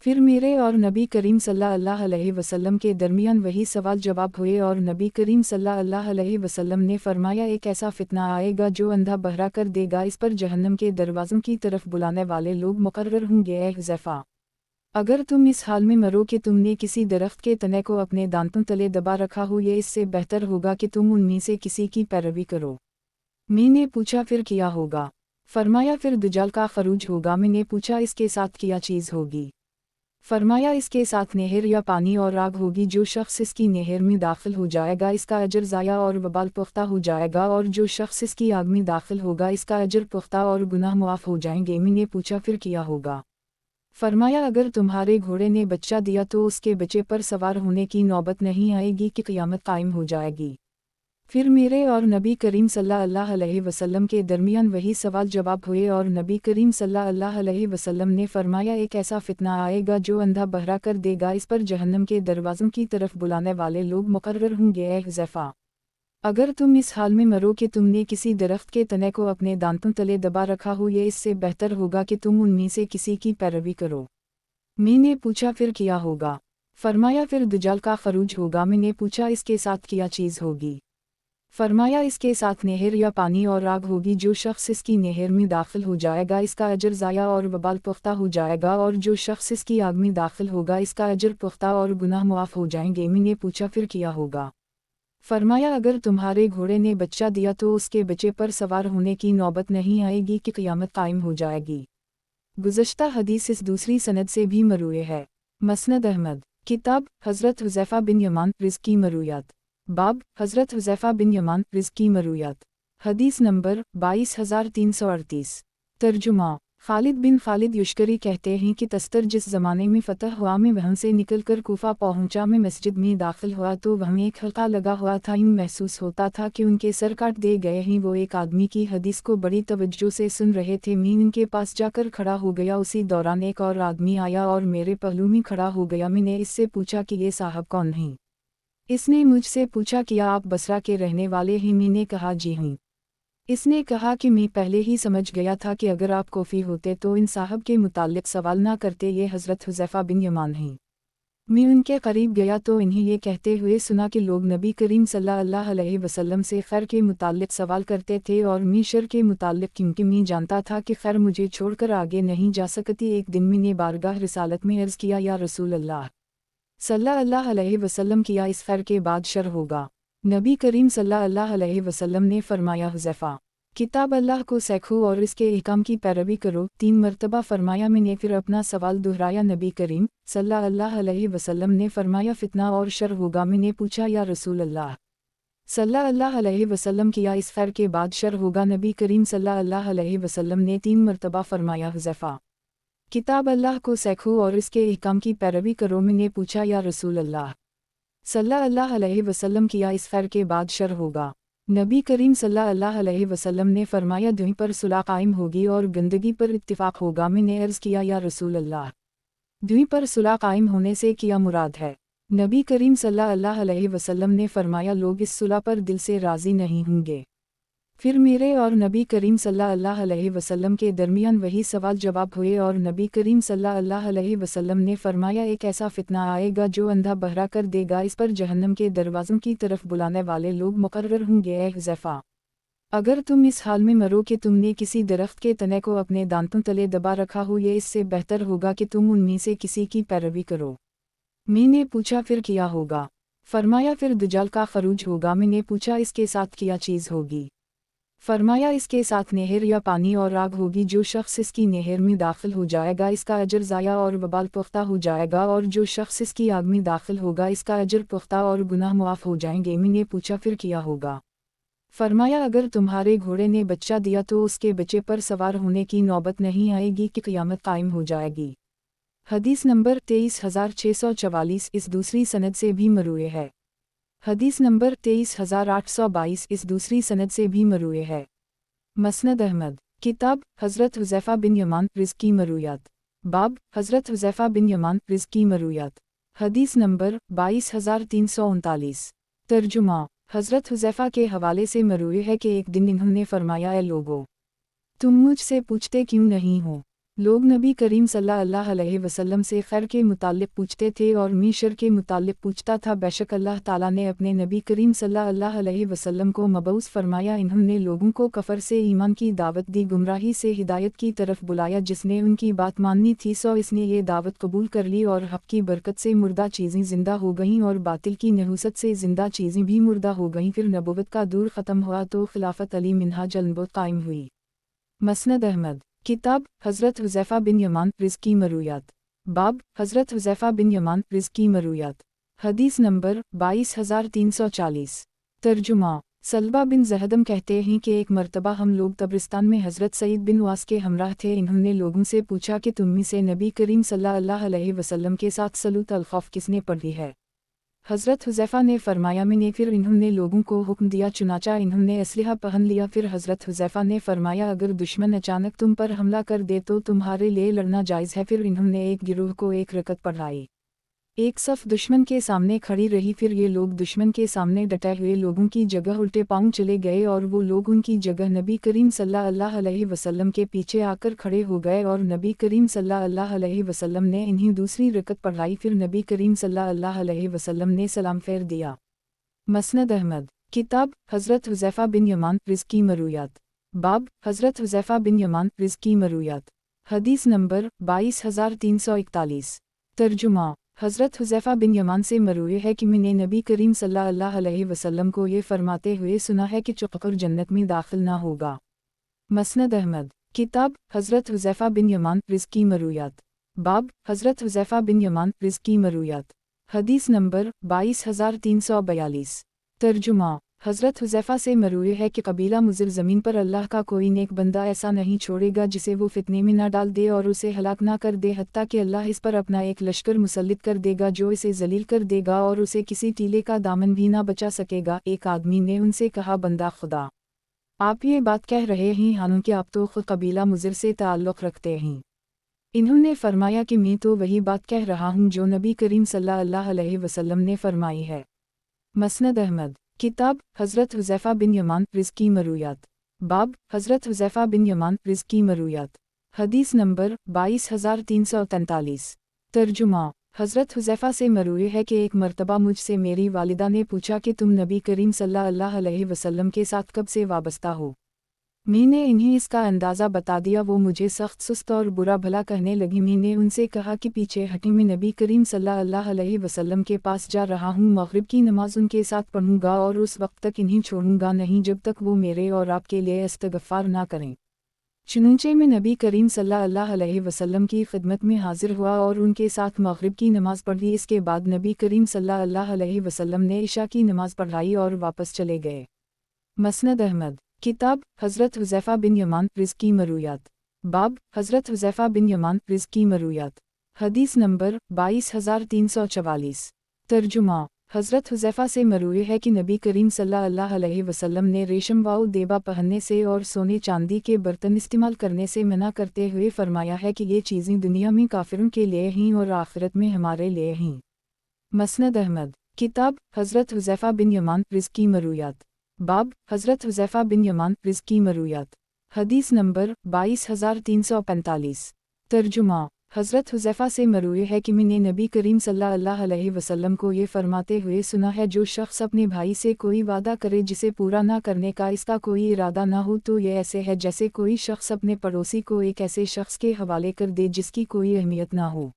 پھر میرے اور نبی کریم صلی اللہ علیہ وسلم کے درمیان وہی سوال جواب ہوئے اور نبی کریم صلی اللہ علیہ وسلم نے فرمایا، ایک ایسا فتنہ آئے گا جو اندھا بہرا کر دے گا، اس پر جہنم کے دروازوں کی طرف بلانے والے لوگ مقرر ہوں گے۔ اے حذیفہ، اگر تم اس حال میں مرو کہ تم نے کسی درخت کے تنے کو اپنے دانتوں تلے دبا رکھا ہو، یہ اس سے بہتر ہوگا کہ تم ان میں سے کسی کی پیروی کرو۔ میں نے پوچھا، پھر کیا ہوگا؟ فرمایا، پھر دجال کا خروج ہوگا۔ میں نے پوچھا، اس کے ساتھ کیا چیز ہوگی؟ فرمایا، اس کے ساتھ نہر یا پانی اور آگ ہوگی۔ جو شخص اس کی نہر میں داخل ہو جائے گا اس کا اجر ضائع اور وبال پختہ ہو جائے گا، اور جو شخص اس کی آگ میں داخل ہوگا اس کا اجر پختہ اور گناہ معاف ہو جائیں گے۔ میں نے پوچھا، پھر کیا ہوگا؟ فرمایا، اگر تمہارے گھوڑے نے بچہ دیا تو اس کے بچے پر سوار ہونے کی نوبت نہیں آئے گی کہ قیامت قائم ہو جائے گی۔ پھر میرے اور نبی کریم صلی اللہ علیہ وسلم کے درمیان وہی سوال جواب ہوئے اور نبی کریم صلی اللہ علیہ وسلم نے فرمایا، ایک ایسا فتنہ آئے گا جو اندھا بہرا کر دے گا، اس پر جہنم کے دروازوں کی طرف بلانے والے لوگ مقرر ہوں گے۔ اے حذیفہ، اگر تم اس حال میں مرو کہ تم نے کسی درخت کے تنے کو اپنے دانتوں تلے دبا رکھا ہو، یہ اس سے بہتر ہوگا کہ تم ان میں سے کسی کی پیروی کرو۔ میں نے پوچھا، پھر کیا ہوگا؟ فرمایا، پھر دجال کا خروج ہوگا۔ میں نے پوچھا، اس کے ساتھ کیا چیز ہوگی؟ فرمایا، اس کے ساتھ نہر یا پانی اور آگ ہوگی۔ جو شخص اس کی نہر میں داخل ہو جائے گا اس کا اجر ضائع اور وبال پختہ ہو جائے گا، اور جو شخص اس کی آگ میں داخل ہوگا اس کا اجر پختہ اور گناہ معاف ہو جائیں گے۔ میں نے پوچھا، پھر کیا ہوگا؟ فرمایا، اگر تمہارے گھوڑے نے بچہ دیا تو اس کے بچے پر سوار ہونے کی نوبت نہیں آئے گی کہ قیامت قائم ہو جائے گی۔ گزشتہ حدیث اس دوسری سند سے بھی مروی ہے۔ مسند احمد، کتاب حضرت حذیفہ بن یمان رض کی مرویات، باب حضرت حذیفہ بن یمان رض کی مرویات، حدیث نمبر 22338۔ ترجمہ: खालिद बिन खालिद युश्करी कहते हैं कि तस्तर जिस ज़माने में फ़तह हुआ मैं वहाँ से निकलकर कूफा पहुँचा। मैं मस्जिद में दाखिल हुआ तो वहाँ एक हल्का लगा हुआ था। यूँ महसूस होता था कि उनके सर काट दिए गए हैं। वो एक आदमी की हदीस को बड़ी तवज्जो से सुन रहे थे। मैं उनके पास जाकर खड़ा हो गया। उसी दौरान एक और आदमी आया और मेरे पहलू में खड़ा हो गया। मैंने इससे पूछा कि ये साहब कौन हैं? इसने मुझसे पूछा कि आप बसरा के रहने वाले हैं? मैंने कहा जी हूँ। इसने कहा कि मैं पहले ही समझ गया था कि अगर आप कोफ़ी होते तो इन साहब के मुताल्लिक सवाल ना करते। ये हज़रत हुज़ैफ़ा बिन यमान हैं। मैं उनके करीब गया तो इन्हें ये कहते हुए सुना कि लोग नबी करीम सल्लल्लाहु अलैहि वसल्लम से खैर के मुताल्लिक सवाल करते थे और मैं शर के मुताल्लिक, क्योंकि मैं जानता था कि खैर मुझे छोड़कर आगे नहीं जा सकती। एक दिन मैंने बारगाह रिसालत में अर्ज़ किया, या रसूल अल्लाह सल्लल्लाहु अलैहि वसल्लम, किया इस खैर के बाद शर होगा? नबी करीम सल्लल्लाहु अलैहि वसल्लम ने फरमाया, हुज़ैफ़ा, किताब अल्लाह को सीखो और इसके अहकाम की पैरवी करो। 3 मरतबा फरमाया। मैंने फिर अपना सवाल दोहराया। नबी करीम सल्लल्लाहु अलैहि वसल्लम ने फरमाया, फितना और शर होगा। मैंने पूछा, या रसूल अल्लाह सल्लल्लाहु अलैहि वसल्लम, किया इस खैर के बाद शर होगा? नबी करीम सल्लल्लाहु अलैहि वसल्लम ने 3 मरतबा फरमाया, हुज़ैफ़ा, किताब अल्लाह को सीखो और इसके अहकाम की पैरवी करो। मैंने पूछा, या रसूल अल्लाह सल्लल्लाहु अलैहि वसल्लम, किया इस खैर के बाद शर होगा? नबी करीम सल्लल्लाहु अलैहि वसल्लम ने फरमाया, दुई पर सुलह कायम होगी और गंदगी पर इत्तिफाक होगा। मैंने अर्ज़ किया, या रसूल अल्लाह दुई पर सुलह कायम होने से क्या मुराद है? नबी करीम सल्लल्लाहु अलैहि वसल्लम ने फरमाया, लोग इस सुलह पर दिल से राज़ी नहीं होंगे। फिर मेरे और नबी करीम सल्लल्लाहु अलैहि वसल्लम के दरमियान वही सवाल जवाब हुए और नबी करीम सल्लल्लाहु अलैहि वसल्लम ने फरमाया, एक ऐसा फितना आएगा जो अंधा बहरा कर देगा। इस पर जहन्नम के दरवाज़ों की तरफ बुलाने वाले लोग मुकर्रर होंगे। ए हुज़ैफ़ा, अगर तुम इस हाल में मरो कि तुमने किसी दरख्त के तने को अपने दांतों तले दबा रखा हो, ये इससे बेहतर होगा कि तुम उनमें से किसी की पैरवी करो। मैंने पूछा, फिर क्या होगा? फरमाया, फिर दज्जाल का खरूज होगा। मैंने पूछा, इसके साथ क्या चीज़ होगी? फरमाया, इसके साथ नहर या पानी और आग होगी। जो शख्स इसकी नहर में दाखिल हो जाएगा इसका अजर ज़ाया और वबाल पुख्ता हो जाएगा, और जो शख्स इसकी आग में दाखिल होगा इसका अजर पुख्ता और गुनाह मुआफ़ हो जाएंगे। मैंने पूछा, फिर क्या होगा? फरमाया, अगर तुम्हारे घोड़े ने बच्चा दिया तो उसके बच्चे पर सवार होने की नौबत नहीं आएगी कि क़यामत कायम हो जाएगी। हदीस नंबर 23,644 इस दूसरी सनद से भी मरूए है। हदीस नंबर 23,822 इस दूसरी सनद से भी मरूए है। मसनद अहमद, किताब हज़रत हुज़ैफ़ा बिन यमान रिज़्क़ की मरूयात, बाब हज़रत हुज़ैफ़ा बिन यमान रिज़्क़ की मरूयात। हदीस नंबर 22,339। तर्जुमा, हज़रत हुज़ैफ़ा के हवाले से मरूए है कि एक दिन इन्होंने फरमाया, ए लोगो, तुम मुझसे पूछते क्यों नहीं हो? लोग नबी करीम सल्लल्लाहु अलैहि वसल्लम से खैर के मुताल्लिक पूछते थे और मैं शर के मुताल्लिक पूछता था। बेशक अल्लाह ताला ने अपने नबी करीम सल्लल्लाहु अलैहि वसल्लम को मबऊस फरमाया। इन्होंने लोगों को कफ़र से ईमान की दावत दी, गुमराही से हिदायत की तरफ बुलाया। जिसने उनकी बात माननी थी सो इसने ये दावत कबूल कर ली, और हक़ की बरकत से मुर्दा चीज़ें ज़िंदा हो गईं और बातिल की नहूसत से ज़िंदा चीज़ें भी मुर्दा हो गईं। फिर नबुव्वत का दौर ख़त्म हुआ तो खिलाफत अली मिन्हाज अल-नबुव्वत कायम हुई। मसनद अहमद, किताब हज़रत हुज़ैफ़ा बिन यमान रिज़्क़ की मरूयात, बाब हज़रत हुज़ैफ़ा बिन यमान रिज़्क़ की मरूयात। हदीस नंबर 22,340। तर्जुमा, सलबा बिन ज़हदम कहते हैं कि एक मरतबा हम लोग तब्रिस्तान में हज़रत सईद बिन वास के हमराह थे। इन्होंने लोगों से पूछा कि तुम में से नबी करीम सल्लल्लाहु अलैहि वसल्लम के साथ सलूत अल खौफ किसने पढ़ी है? हज़रत हुज़ैफ़ा ने फरमाया, मैंने। फिर इन्होंने लोगों को हुक्म दिया, चुनाचा इन्होंने असलहा पहन लिया। फिर हज़रत हुज़ैफ़ा ने फरमाया, अगर दुश्मन अचानक तुम पर हमला कर दे तो तुम्हारे लिए लड़ना जायज़ है। फिर इन्होंने एक गिरोह को एक रकत पढ़ाई। एक सफ़ दुश्मन के सामने खड़ी रही। फिर ये लोग दुश्मन के सामने डटे हुए लोगों की जगह उल्टे पांव चले गए और वो लोग उनकी जगह नबी करीम सल्लल्लाहु अलैहि वसल्लम के पीछे आकर खड़े हो गए, और नबी करीम सल्लल्लाहु अलैहि वसल्लम ने इन्हें दूसरी रकत पढ़ाई। फिर नबी करीम सल्लल्लाहु अलैहि वसल्लम ने सलाम फेर दिया। मसनद अहमद, किताब हज़रत हुज़ैफ़ा बिन यमान रिज़्क़ की मरूयात, बाब हज़रत हुज़ैफ़ा बिन यमान रिज़्क़ की मरूयात। हदीस नंबर 22,341। तर्जुमा, हज़रत हुज़ैफ़ा बिन यमान से मरूए है कि मैंने नबी करीम सल्लल्लाहु अलैहि वसल्लम को ये फरमाते हुए सुना है कि चुपकर जन्नत में दाखिल ना होगा। मसनद अहमद, किताब हज़रत हुज़ैफ़ा बिन यमान रिज़्क़ की मरूयात, बाब हज़रत हुज़ैफ़ा बिन यमान रिज़्क़ की मरूयात। हदीस नंबर 22,342। तर्जुमा, हज़रत हुज़ैफ़ा से मरूए है कि कबीला मुज़िर ज़मीन पर अल्लाह का कोई नेक बंदा ऐसा नहीं छोड़ेगा जिसे वो फितने में न डाल दे और उसे हलाक ना कर दे, हत्ता कि अल्लाह इस पर अपना एक लश्कर मुसल्लित कर देगा जो इसे जलील कर देगा और उसे किसी टीले का दामन भी ना बचा सकेगा। एक आदमी ने उनसे कहा, बंदा खुदा, आप ये बात कह रहे हैं हालांकि आप तो खुद कबीला मुज़िर से ताल्लुक़ रखते हैं। इन्होंने फरमाया कि मैं तो वही बात कह रहा हूँ जो नबी करीम सल्लल्लाहु अलैहि वसल्लम ने फरमाई है। मसनद अहमद, किताब हज़रत हुज़ैफ़ा बिन यमान रिज़्की मरूयात, बाब हज़रत हुज़ैफ़ा बिन यमान रिज़्की मरूयात, हदीस नंबर 22343। तर्जुमा, हज़रत हुज़ैफ़ा से मरूए है कि एक मर्तबा मुझसे मेरी वालिदा ने पूछा कि तुम नबी करीम सल्लल्लाहु अलैहि वसल्लम के साथ कब से वाबस्ता हो। मैंने इन्हें इसका अंदाज़ा बता दिया। वो मुझे सख्त सुस्त और बुरा भला कहने लगी। मैंने उनसे कहा कि पीछे हटी, मैं नबी करीम सल्लल्लाहु अलैहि वसल्लम के पास जा रहा हूँ, मग़रिब की नमाज उनके साथ पढ़ूंगा और उस वक्त तक इन्हें छोड़ूंगा नहीं जब तक वो मेरे और आपके लिए इस्तग़फ़ार ना करें। चुनांचे में नबी करीम सल्लल्लाहु अलैहि वसल्लम की खिदमत में हाजिर हुआ और उनके साथ मग़रिब की नमाज़ पढ़ी। इसके बाद नबी करीम सल्लल्लाहु अलैहि वसल्लम ने इशा की नमाज़ पढ़ाई और वापस चले गए। मसनद अहमद, किताब हज़रत हुज़ैफ़ा बिन यमान रिज़्की मरूयात, बाब हज़रत हुज़ैफ़ा बिन यमान रिज़्की मरूयात, हदीस नंबर 22344। तर्जुमा, हज़रत हुज़ैफ़ा से मरूए है कि नबी करीम सल्लल्लाहु अलैहि वसल्लम ने रेशम व देबा पहनने से और सोने चांदी के बर्तन इस्तेमाल करने से मना करते हुए फरमाया है कि ये चीज़ें दुनिया में काफिरों के लिए हैं और आखिरत में हमारे लिए हैं। मसनद अहमद, किताब हज़रत हुज़ैफ़ा बिन यमान रिज़्की मरूयात, बाब हज़रत हुज़ैफ़ा बिन यमान रिज़्की मरूयात, हदीस नंबर 22345। तर्जुमा, हज़रत हुज़ैफ़ा से मरूए है कि मैंने नबी करीम सल्लल्लाहु अलैहि वसल्लम को ये फरमाते हुए सुना है, जो शख्स अपने भाई से कोई वादा करे जिसे पूरा ना करने का इसका कोई इरादा ना हो तो ये ऐसे है जैसे कोई शख्स अपने पड़ोसी को एक ऐसे शख्स के हवाले कर दे जिसकी कोई अहमियत ना हो।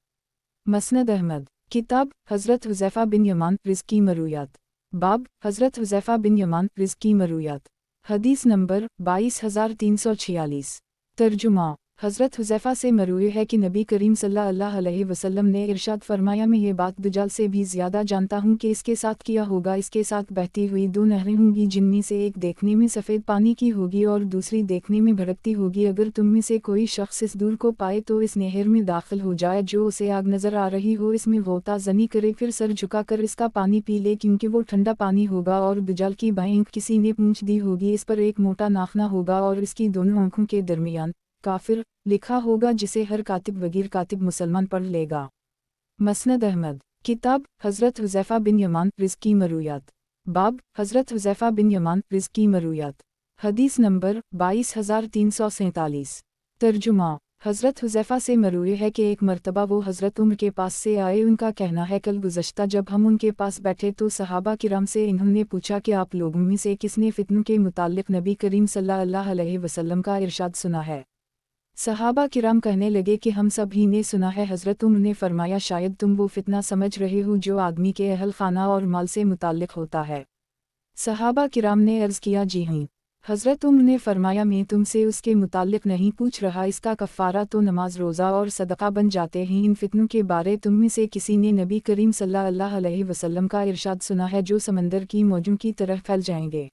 मसनद अहमद, किताब हज़रत हुज़ैफ़ा बिन यमान रिज़्की मरूयात, बाब हज़रत हुज़ैफ़ा बिन यमान रिज़्की मरूयात, हदीस नंबर 22346। तर्जुमा, हज़रत हुज़ैफ़ा से मरूए है कि नबी करीम सल्लल्लाहु अलैहि वसल्लम ने इरशाद फरमाया, मैं ये बात दज्जाल से भी ज़्यादा जानता हूँ कि इसके साथ किया होगा। इसके साथ बहती हुई दो नहरें होंगी जिनमें से एक देखने में सफ़ेद पानी की होगी और दूसरी देखने में भड़कती होगी। अगर तुम में से कोई शख्स इस दूर को पाए तो इस नहर में दाखिल हो जाए जो उसे आग नज़र आ रही हो, इसमें गोता ज़नी करे, फिर सर झुकाकर इसका पानी पी ले क्योंकि वो ठंडा पानी होगा। और दज्जाल की बाएं किसी ने पूंछ दी होगी, इस पर एक मोटा नाखना होगा और इसकी दोनों आँखों के दरमियान काफिर लिखा होगा जिसे हर कातिब वगैर कातिब मुसलमान पढ़ लेगा। मसनद अहमद, किताब हज़रत हुज़ैफ़ा बिन यमान रिज़्की मरूयात, बाब हज़रत हुज़ैफ़ा बिन यमान रिज़्की मरूयात, हदीस नंबर 22347। तर्जुमा, हज़रत हुज़ैफ़ा से मरूए है कि एक मर्तबा वो हज़रत उमर के पास से आए। उनका कहना है, कल गुज़श्ता जब हम उनके पास बैठे तो सहाबा किराम से इन्होंने पूछा कि आप लोगों में से किसने फितनों के मुताल्लिक़ नबी करीम सल्लल्लाहु अलैहि वसल्लम का इरशाद सुना है। सहाबा किराम कहने लगे कि हम सब ही ने सुना है। हज़रत उमर ने फरमाया, शायद तुम वो फितना समझ रहे हो जो आदमी के अहल खाना और माल से मुताल्लिक़ होता है। सहाबा किराम ने अर्ज़ किया, जी हाँ। हज़रत उमर ने फरमाया, मैं तुमसे उसके मुताल्लिक़ नहीं पूछ रहा, इसका कफ़ारा तो नमाज रोज़ा और सदक़ा बन जाते हैं। इन फितनों के बारे तुम में से किसी ने नबी करीम सल्लल्लाहु अलैहि वसल्लम का इरशाद सुना है जो समंदर की मौजों की तरह फैल जाएंगे।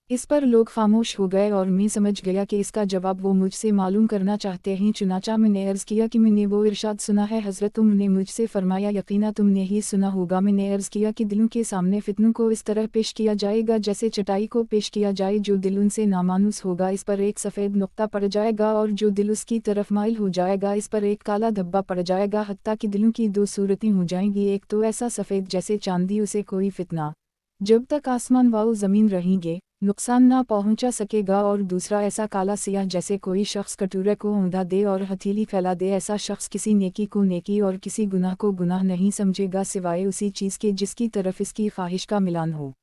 इस पर लोग खामोश हो गए और मैं समझ गया कि इसका जवाब वो मुझसे मालूम करना चाहते हैं। चुनाचा मैंने अर्ज़ किया कि मैंने वो इरशाद सुना है। हज़रत उमर ने मुझसे फरमाया, यकीना तुमने ही सुना होगा। मैंने अर्ज़ किया कि दिलों के सामने फितनों को इस तरह पेश किया जाएगा जैसे चटाई को पेश किया जाए। जो दिल उनसे नामानुस होगा इस पर एक सफ़ेद नुक्ता पड़ जाएगा और जो दिल उसकी तरफ माइल हो जाएगा इस पर एक काला धब्बा पड़ जाएगा, हत्ता कि दिलों की दो सूरतें हो जाएंगी, एक तो ऐसा सफ़ेद जैसे चांदी उसे कोई फितना जब तक आसमान व ज़मीन रहेंगे नुकसान ना पहुंचा सकेगा, और दूसरा ऐसा काला सियाह जैसे कोई शख्स कटोरे को औंधा दे और हथेली फैला दे। ऐसा शख्स किसी नेकी को नेकी और किसी गुनाह को गुनाह नहीं समझेगा सिवाय उसी चीज़ के जिसकी तरफ इसकी ख्वाहिश का मिलान हो।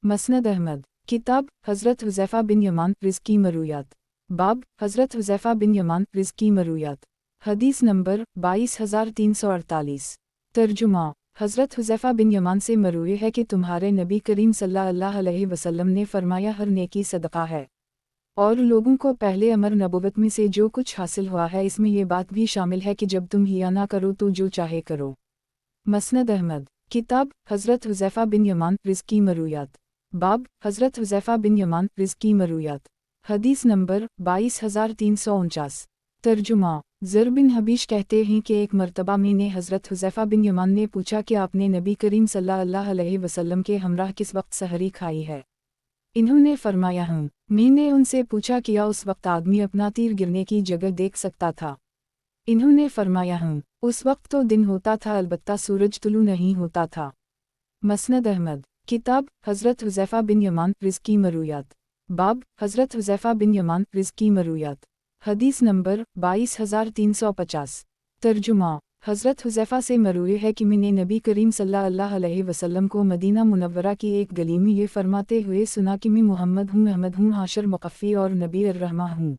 मसनद अहमद, किताब हज़रत हुज़ैफ़ा बिन यमान रिज़्की मरूयात, बाब हज़रत हुज़ैफ़ा बिन यमान रिज़्की मरूयात, हदीस नंबर 22348। तर्जुमा, हज़रत हुज़ैफ़ा बिन यमान से मरूए है कि तुम्हारे नबी करीम सल्लल्लाहु अलैहि वसल्लम ने फरमाया, हर नेकी सदक़ा है। और लोगों को पहले अमर नबुवत में से जो कुछ हासिल हुआ है इसमें यह बात भी शामिल है कि जब तुम हिया ना करो तो जो चाहे करो। मसनद अहमद, किताब हज़रत हुज़ैफ़ा बिन यमान रिज़्की मरूयात, बाब हज़रत हुज़ैफ़ा बिन यमान रिज़्क़ी मरूयात। हदीस नंबर 22349। तर्जुमा ज़र बिन हबीश कहते हैं कि एक मर्तबा मैंने हज़रत हुज़ैफ़ा बिन यमान ने पूछा कि आपने नबी करीम सल्लल्लाहु अलैहि वसल्लम के हमराह किस वक्त सहरी खाई है। इन्होंने फरमाया हूँ। मैंने उनसे पूछा क्या उस वक्त आदमी अपना तीर गिरने की जगह देख सकता था। इन्होंने फरमाया हूँ। उस वक्त तो दिन होता था अलबत्ता सूरज तुलू नहीं होता था। मसनद अहमद किताब हज़रत हुज़ैफ़ा बिन यमान रिज़्क़ी मरूयात। बाब हज़रत हुज़ैफ़ा बिन यमान रिज़्क़ी मरूयात। हदीस नंबर 22350। तर्जुमा हज़रत हुज़ैफ़ा से मरूए है कि मैंने नबी करीम सल्लल्लाहु अलैहि वसल्लम को मदीना मुनव्वरा की एक गली में ये फरमाते हुए सुना कि मैं मोहम्मद हूँ, अहमद हूँ, हाशर मुक़फ़ी और नबी अर्रहमा हूँ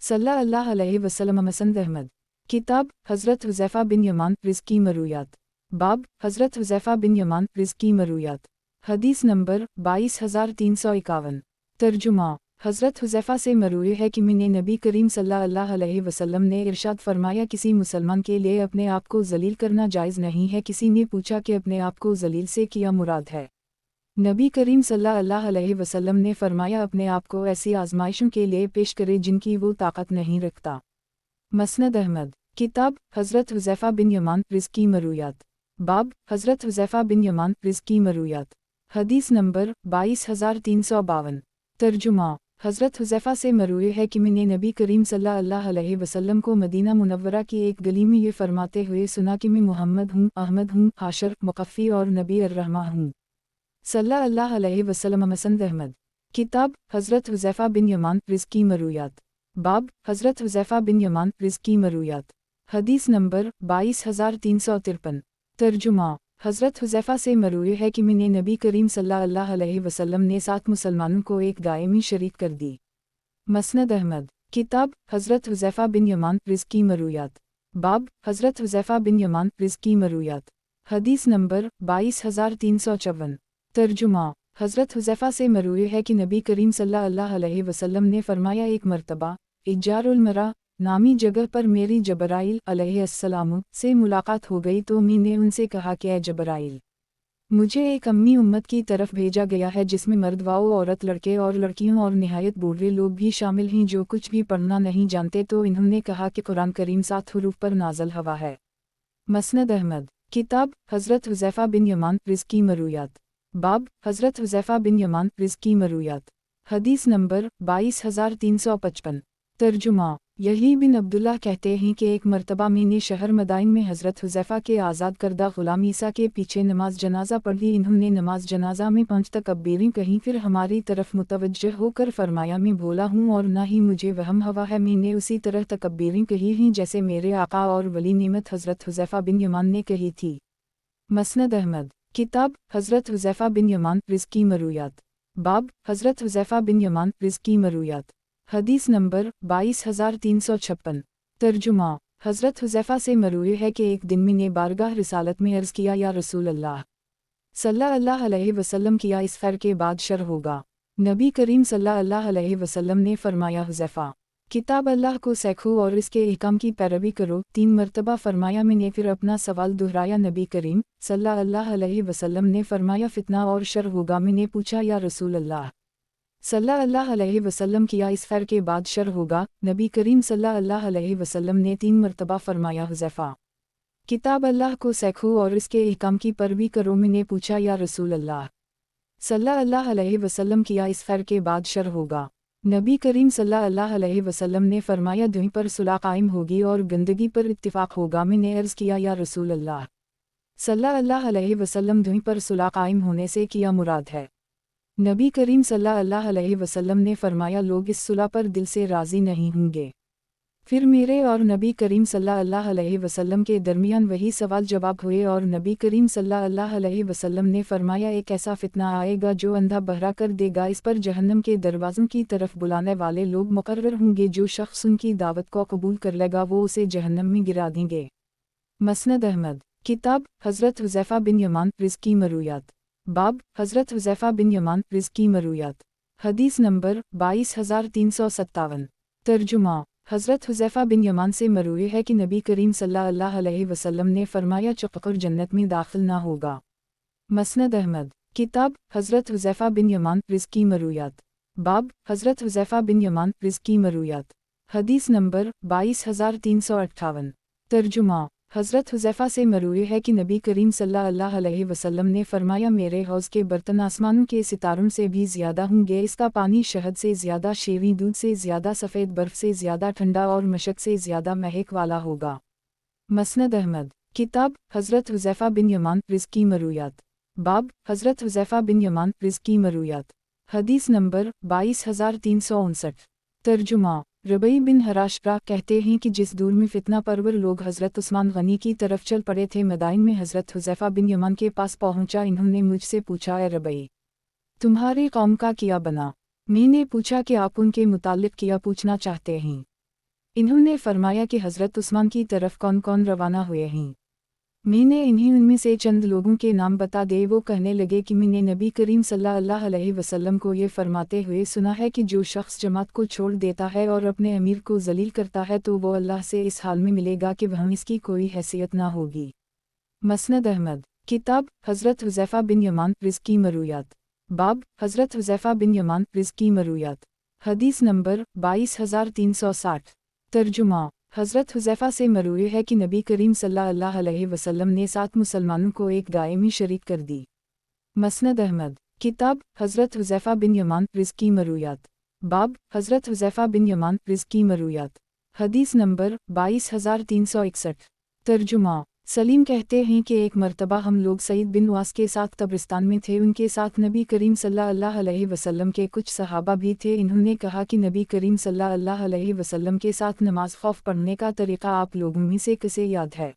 सल्लल्लाहु अलैहि वसल्लम। मसनद अहमद किताब हज़रत हुज़ैफ़ा बिन यमान रिज़्क़ी मरूयात। बाब हज़रत हुज़ैफ़ा बिन यमान रिज़्क़ी मरूयात। हदीस नंबर 22351। तर्जुमा हज़रत हुज़ैफ़ा से मरूए है कि मैंने नबी करीम सल्लल्लाहु अलैहि वसल्लम ने इरशाद फरमाया किसी मुसलमान के लिए अपने आप को ज़लील करना जायज़ नहीं है। किसी ने पूछा कि अपने आप को ज़लील से क्या मुराद है। नबी करीम सल्लल्लाहु अलैहि वसल्लम ने फरमाया अपने आप को ऐसी आजमाइशों के लिए पेश करे जिनकी वो ताकत नहीं रखता। मसनद अहमद किताब हज़रत हुज़ैफ़ा बिन यमान रिज़्क़ी मरूयात। बाब हज़रत हुज़ैफ़ा बिन यमान रिज़्क़ी मरूयात। हदीस नंबर 22352। तर्जुमा हज़रत हुज़ैफ़ा से मरूए है कि मैंने नबी करीम सल्लल्लाहु अलैहि वसल्लम को मदीना मुनव्वरा की एक गली में ये फरमाते हुए सुना कि मैं मोहम्मद हूँ, अहमद हूँ, हाशर मुक़फ़ी और नबी अर्रहमा हूँ सल्लल्लाहु अलैहि वसल्लम। मसनद अहमद किताब हज़रत हुज़ैफ़ा बिन यमान रिज़्क़ी मरूयात। बाब हज़रत हुज़ैफ़ा बिन यमान रिज़्क़ी मरूयात। हदीस नंबर 22353। तर्जुमा हज़रत हुज़ैफ़ा से मरूए है कि मैंने नबी करीम सल्लल्लाहु अलैहि वसल्लम ने 7 मुसलमानों को एक गाय में शरीक कर दी। मसनद अहमद किताब हज़रत हुज़ैफ़ा बिन यमान रिज़्क़ी मरूयात। बाब हज़रत हुज़ैफ़ा बिन यमान रिज़्क़ी मरूयात। हदीस नंबर 22354। तर्जुमा हज़रत हुज़ैफ़ा से मरूए है कि नबी करीम सल्लल्लाहु अलैहि वसल्लम ने फरमाया एक मर्तबा इजारुल मरा नामी जगह पर मेरी जबराइल अलैहिस्सलाम से मुलाकात हो गई तो मैंने उनसे कहा कि ऐ जबराइल, मुझे एक अम्मी उम्मत की तरफ भेजा गया है जिसमें मर्द व औरत, लड़के और लड़कियों और निहायत बूढ़े लोग भी शामिल हैं जो कुछ भी पढ़ना नहीं जानते। तो इन्होंने कहा कि कुरान करीम 7 हुरूफ पर नाज़िल हुआ है। मसनद अहमद किताब हज़रत हुज़ैफ़ा बिन यमान रिज़्क़ी मरूयात। बाब हज़रत हुज़ैफ़ा बिन यमान रिज़्क़ी मरूयात। हदीस नंबर 22355। तर्जुमा यही बिन अब्दुल्लाह कहते हैं कि एक मर्तबा मैंने शहर मदाइन में हज़रत हुज़ैफ़ा के आज़ाद करदा ग़ुलाम ईसा के पीछे नमाज जनाजा पढ़ी। इन्होंने नमाज जनाजा में 5 तकबीरें कहीं, फिर हमारी तरफ मुतवज्जह होकर फरमाया मैं भोला हूँ और ना ही मुझे वहम हवा है। मैंने उसी तरह तकबीरें कही हैं जैसे मेरे आका और वली नेमत हज़रत हुज़ैफ़ा बिन यमान ने कही थी। मसनद अहमद किताब हज़रत हुज़ैफ़ा बिन यमान रिज़्क़ी मरूयात। बाब हज़रत हुज़ैफ़ा बिन यमान रिज़्क़ी मरूयात। हदीस नंबर 22356। तर्जुमा हज़रत हुज़ैफ़ा से मरूए है कि एक दिन मैंने बारगाह रिसालत में अर्ज़ किया या रसूल अल्लाह सल्लल्लाहु अलैहि वसल्लम किया इस खैर के बाद शर होगा। नबी करीम सल्लल्लाहु अलैहि वसल्लम ने फरमाया हुज़ैफ़ा किताब अल्लाह को सीखो और इसके अहकाम की पैरवी करो। 3 मरतबा फरमाया। मैंने फिर अपना सवाल दोहराया। नबी करीम सल्लल्लाहु अलैहि वसल्लम ने फरमाया फितना और शर होगा। मैंने पूछा या रसूल अल्लाह सल्लल्लाहु अलैहि वसल्लम किया इस खैर के बाद शर होगा। नबी करीम सल्लल्लाहु अलैहि वसल्लम ने 3 मरतबा फरमाया हुज़ैफ़ा किताब अल्लाह को सीखो और इसके अहकाम की पैरवी करो। मैंने पूछा या रसूल अल्लाह सल्लल्लाहु अलैहि वसल्लम किया इस खैर के बाद शर होगा। नबी करीम सल्लल्लाहु अलैहि वसल्लम ने फरमाया दुई पर सुलह कायम होगी और गंदगी पर इत्तिफाक होगा। मैंने अर्ज़ किया या रसूल अल्लाह सल्लल्लाहु अलैहि वसल्लम दुई पर सुलह कायम होने से क्या मुराद है। नबी करीम सल्लल्लाहु अलैहि वसल्लम ने फरमाया लोग इस सुलह पर दिल से राज़ी नहीं होंगे। फिर मेरे और नबी करीम सल्लल्लाहु अलैहि वसल्लम के दरमियान वही सवाल जवाब हुए और नबी करीम सल्लल्लाहु अलैहि वसल्लम ने फरमाया एक ऐसा फितना आएगा जो अंधा बहरा कर देगा। इस पर जहन्नम के दरवाज़ों की तरफ बुलाने वाले लोग मुकर्रर होंगे। जो शख्स उनकी दावत को कबूल कर लेगा वो उसे जहन्नम में गिरा देंगे। मसनद अहमद किताब हज़रत हुज़ैफ़ा बिन यमान रिज़्क़ी मरूयात। बाब हज़रत हुज़ैफ़ा बिन यमान रिज़्क़ी मरूयात। हदीस नंबर 22357। तर्जुमा हज़रत हुज़ैफ़ा बिन यमान से मरूए है कि नबी करीम सल्लल्लाहु अलैहि वसल्लम ने फरमाया चुककर जन्नत में दाखिल ना होगा। मसनद अहमद किताब हज़रत हुज़ैफ़ा बिन यमान रिज़्की मरूयात। बाब हज़रत हुज़ैफ़ा बिन यमान रिज़्की मरूयात। हदीस नंबर 22358। तर्जुमा हज़रत हुज़ैफ़ा से मरूए है कि नबी करीम सल्लल्लाहु अलैहि वसल्लम ने फरमाया, मेरे हौज़ के बर्तन आसमानों के सितारों से भी ज़्यादा होंगे, इसका पानी शहद से ज़्यादा, शेरी दूध से ज़्यादा, सफ़ेद बर्फ़ से ज़्यादा ठंडा और मशक से ज़्यादा महक वाला होगा। मसनद अहमद। किताब हज़रत हुज़ैफ़ा बिन यमान रिज़्की मरूयात। बाब हज़रत हुज़ैफ़ा बिन यमान रिज़्की मरूयात। हदीस नंबर 22359। तर्जुमा रबई बिन हराशरा कहते हैं कि जिस दूर में फितना परवर लोग हज़रत उस्मान गनी की तरफ चल पड़े थे, मदाइन में हज़रत हुज़ैफ़ा बिन यमान के पास पहुंचा। इन्होंने मुझसे पूछा, ए रबई, तुम्हारी कौम का क्या बना? मैंने पूछा कि आप उनके मुतालिक क्या पूछना चाहते हैं। इन्होंने फरमाया कि हज़रत उस्मान की तरफ कौन कौन रवाना हुए हैं। मैंने इन्हें उनमें से चंद लोगों के नाम बता दे। वो कहने लगे कि मैंने नबी करीम सल्लल्लाहु अलैहि वसल्लम को ये फरमाते हुए सुना है कि जो शख्स जमात को छोड़ देता है और अपने अमीर को जलील करता है तो वो अल्लाह से इस हाल में मिलेगा कि वहाँ इसकी कोई हैसियत ना होगी। मसनद अहमद। किताब हज़रत हुज़ैफ़ा बिन यमान रिज़्की मरूयात। बाब हज़रत हुज़ैफ़ा बिन यमान रिज़्की मरूयात। हदीस नंबर 22360। तर्जुमा हज़रत हुज़ैफ़ा से मरूए है कि नबी करीम सल्लल्लाहु अलैहि वसल्लम ने 7 मुसलमानों को एक गाय में शरीक कर दी। मसनद अहमद। किताब हज़रत हुज़ैफ़ा बिन यमान रिज़्की मरूयात। बाब हज़रत हुज़ैफ़ा बिन यमान रिज़्की मरूयात। हदीस नंबर 22361। तर्जुमा सलीम कहते हैं कि एक मर्तबा हम लोग सईद बिन वास के साथ कब्रिस्तान में थे। उनके साथ नबी करीम सल्लल्लाहु अलैहि वसल्लम के कुछ सहाबा भी थे। इन्होंने कहा कि नबी करीम सल्लल्लाहु अलैहि वसल्लम के साथ नमाज खौफ पढ़ने का तरीक़ा आप लोगों में से किसे याद है?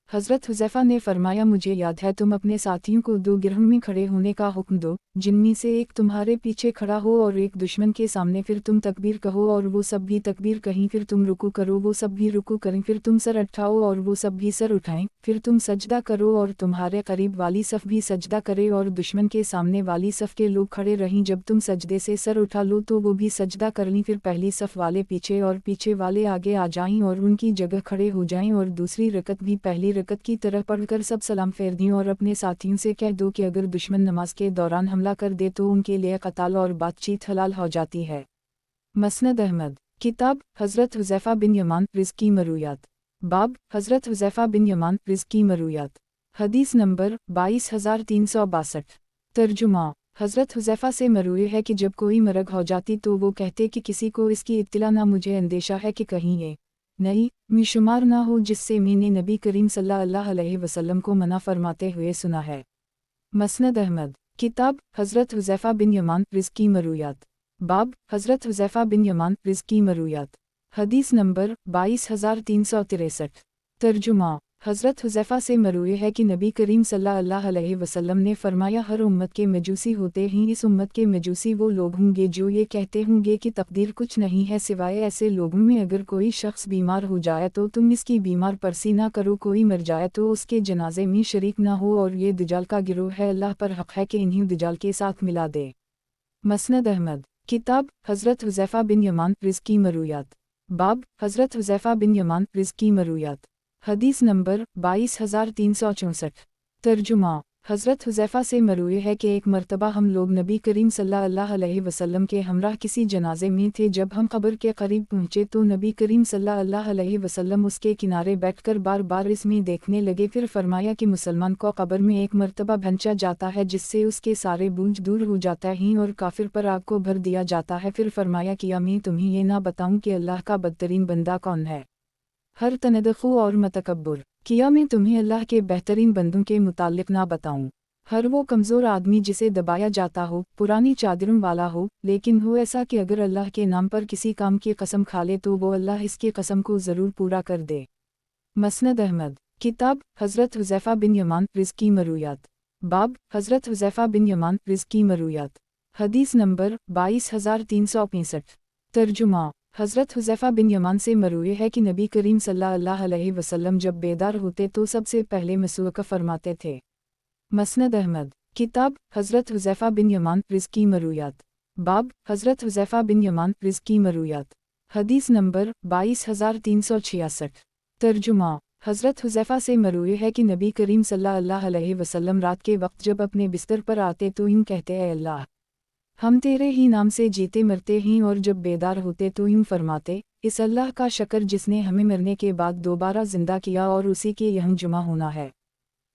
हज़रत हुज़ैफ़ा ने फरमाया, मुझे याद है। तुम अपने साथियों को 2 गिरोह में खड़े होने का हुक्म दो, जिनमें से एक तुम्हारे पीछे खड़ा हो और एक दुश्मन के सामने, फिर तुम तकबीर कहो और वो सब भी तकबीर कहें, फिर तुम रुकू करो, वो सब भी रुकू करें, फिर तुम सर उठाओ और वो सब भी सर उठाएं, फिर तुम सजदा करो और तुम्हारे करीब वाली सफ़ भी सजदा करे और दुश्मन के सामने वाली सफ़ के लोग खड़े रहें। जब तुम सजदे से सर उठा लो तो वो भी सजदा कर लें, फिर पहली सफ़ वाले पीछे और पीछे वाले आगे आ जाएं और उनकी जगह खड़े हो जाएं और दूसरी रकत भी पहली रकत की तरह पढ़कर सब सलाम फेर दें और अपने साथियों से कह दो कि अगर दुश्मन नमाज के दौरान हमला कर दे तो उनके लिए कताल और बातचीत हलाल हो जाती है। मसनद अहमद। किताब हज़रत हुज़ैफ़ा बिन यमान रिज़्की मरूयात। बाब हज़रत हुज़ैफ़ा बिन यमान रिज़्की मरूयात। हदीस नंबर 22362। तर्जुमा हज़रत हुज़ैफ़ा से मरूए है कि जब कोई मरग हो जाती तो वो कहते कि किसी को इसकी इत्तला ना, मुझे अंदेशा है कि कहीं ये नहीं में शुमार ना हो, जिससे मैंने नबी करीम सल्लल्लाहु अलैहि वसल्लम को मना फरमाते हुए सुना है। मसनद अहमद। किताब हज़रत हुज़ैफ़ा बिन यमान रिज़्की मरूयात। बाब हज़रत हुज़ैफ़ा बिन यमान रिज़्की मरूयात। हदीस नंबर 22363। तर्जुमा हज़रत हुज़ैफ़ा से मरूए है कि नबी करीम सल्लल्लाहु अलैहि वसल्लम ने फरमाया, हर उम्मत के मजूसी होते हैं। इस उम्मत के मजूसी वो लोग होंगे जो ये कहते होंगे कि तकदीर कुछ नहीं है सिवाय ऐसे लोगों में, अगर कोई शख्स बीमार हो जाए तो तुम इसकी बीमार परसी ना करो, कोई मर जाए तो उसके जनाजे में शरीक ना हो, और ये दजाल का गिरोह है, अल्लाह पर हक़ है कि इन्हें दजाल के साथ मिला दे। मसनद अहमद। किताब हज़रत हुज़ैफ़ा बिन यमान रिज़्की मरूयात। बाब हज़रत हुज़ैफ़ा बिन यमान रिज़्की मरूयात। हदीस नंबर 22364। तर्जुमा हज़रत हुज़ैफ़ा से मरूए है कि एक मर्तबा हम लोग नबी करीम सल्लल्लाहु अलैहि वसल्लम के हमराह किसी जनाजे में थे। जब हम कब्र के करीब पहुँचे तो नबी करीम सल्लल्लाहु अलैहि वसल्लम उसके किनारे बैठकर बार बार इसमें देखने लगे। फिर फरमाया कि मुसलमान को कब्र में एक मर्तबा भंचा जाता है जिससे उसके सारे बूझ दूर हो जाता है और काफिर पर आग को भर दिया जाता है। फिर फरमाया कि मैं तुम्हें ये ना बताऊँ कि अल्लाह का बदतरीन बंदा कौन है? हर तनदखू और मतकब्बुर, किया मैं तुम्हें अल्लाह के बेहतरीन बंदों के मुतालिक ना बताऊं? हर वो कमज़ोर आदमी जिसे दबाया जाता हो, पुरानी चादरों वाला हो, लेकिन हो ऐसा कि अगर अल्लाह के नाम पर किसी काम की कसम खा ले तो वो अल्लाह इसकी कसम को ज़रूर पूरा कर दे। मसनद अहमद। किताब हज़रत हुज़ैफ़ा बिन यमान रिज़्की मरूयात। बाब हज़रत हुज़ैफ़ा बिन यमान रिज़्की मरूयात। हदीस नंबर 22365। तर्जुमा हज़रत हुज़ैफ़ा बिन यमान से मरूए है कि नबी करीम सल्लल्लाहु अलैहि वसल्लम जब बेदार होते तो सबसे पहले मसूक़ फरमाते थे। मसनद अहमद। किताब हज़रत हुज़ैफ़ा बिन यमान रिज़्की मरूयात। बाब हज़रत हुज़ैफ़ा बिन यमान रिज़्की मरूयात। हदीस नंबर 22366। तर्जुमा हज़रत हुज़ैफ़ा से मरवी है कि नबी करीम सल्लल्लाहु अलैहि वसल्लम रात के वक्त जब अपने बिस्तर पर आते तो यूं कहते, ऐ अल्लाह, हम तेरे ही नाम से जीते मरते हैं, और जब बेदार होते तो यूं फरमाते, इस अल्लाह का शक्र जिसने हमें मरने के बाद दोबारा जिंदा किया और उसी के यहाँ जुमा होना है।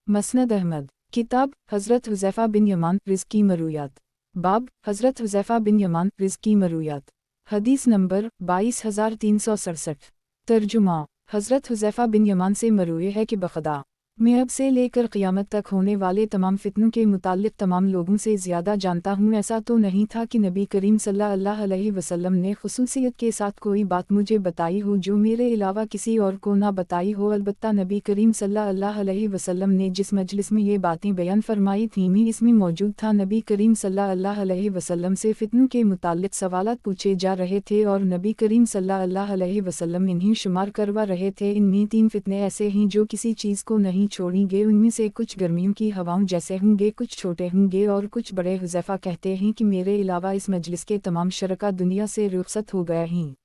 मसनद अहमद। किताब हज़रत हुज़ैफ़ा बिन यमान रिज़्की मरूयात। बाब हज़रत हुज़ैफ़ा बिन यमान रिज़्की मरूयात। हदीस नंबर 22367। तर्जुमा हज़रत हुज़ैफ़ा बिन यमान से मरूए है कि बखदा मैं अब से लेकर क़यामत तक होने वाले तमाम फितनों के मुताल्लिक़ तमाम लोगों से ज़्यादा जानता हूँ। ऐसा तो नहीं था कि नबी करीम सल्लल्लाहु अलैहि वसल्लम ने ख़ुसूसियत के साथ कोई बात मुझे बताई हो जो मेरे अलावा किसी और को ना बताई हो। अलबत्ता नबी करीम सल्लल्लाहु अलैहि वसल्लम ने जिस मजलिस में ये बातें बयान फरमाई थीं मैं इसमें मौजूद था। नबी करीम सल्लल्लाहु अलैहि वसल्लम से फितनों के मुताल्लिक़ सवालात पूछे जा रहे थे और नबी करीम सल्लल्लाहु अलैहि वसल्लम इन्हीं शुमार करवा रहे थे। इनमें 3 फितने ऐसे हैं जो किसी चीज़ को नहीं छोड़ेंगे। उनमें से कुछ गर्मियों की हवाओं जैसे होंगे, कुछ छोटे होंगे और कुछ बड़े। हुज़ैफ़ा कहते हैं कि मेरे अलावा इस मजलिस के तमाम शरका दुनिया से रुखसत हो गए हैं।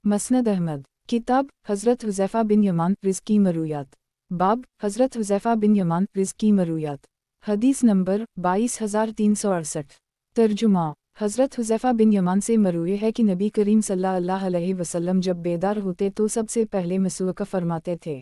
मसनद अहमद। किताब हज़रत हुज़ैफ़ा बिन यमान रिज़्की मरूयात। बाब हज़रत हुज़ैफ़ा बिन यमान रिज़्की मरूयात। हदीस नंबर 22368। तर्जुमा हज़रत हुज़ैफ़ा बिन यमान से मरूए है कि नबी करीम सल्लल्लाहु अलैहि वसल्लम जब बेदार होते तो सबसे पहले मसूका फरमाते थे।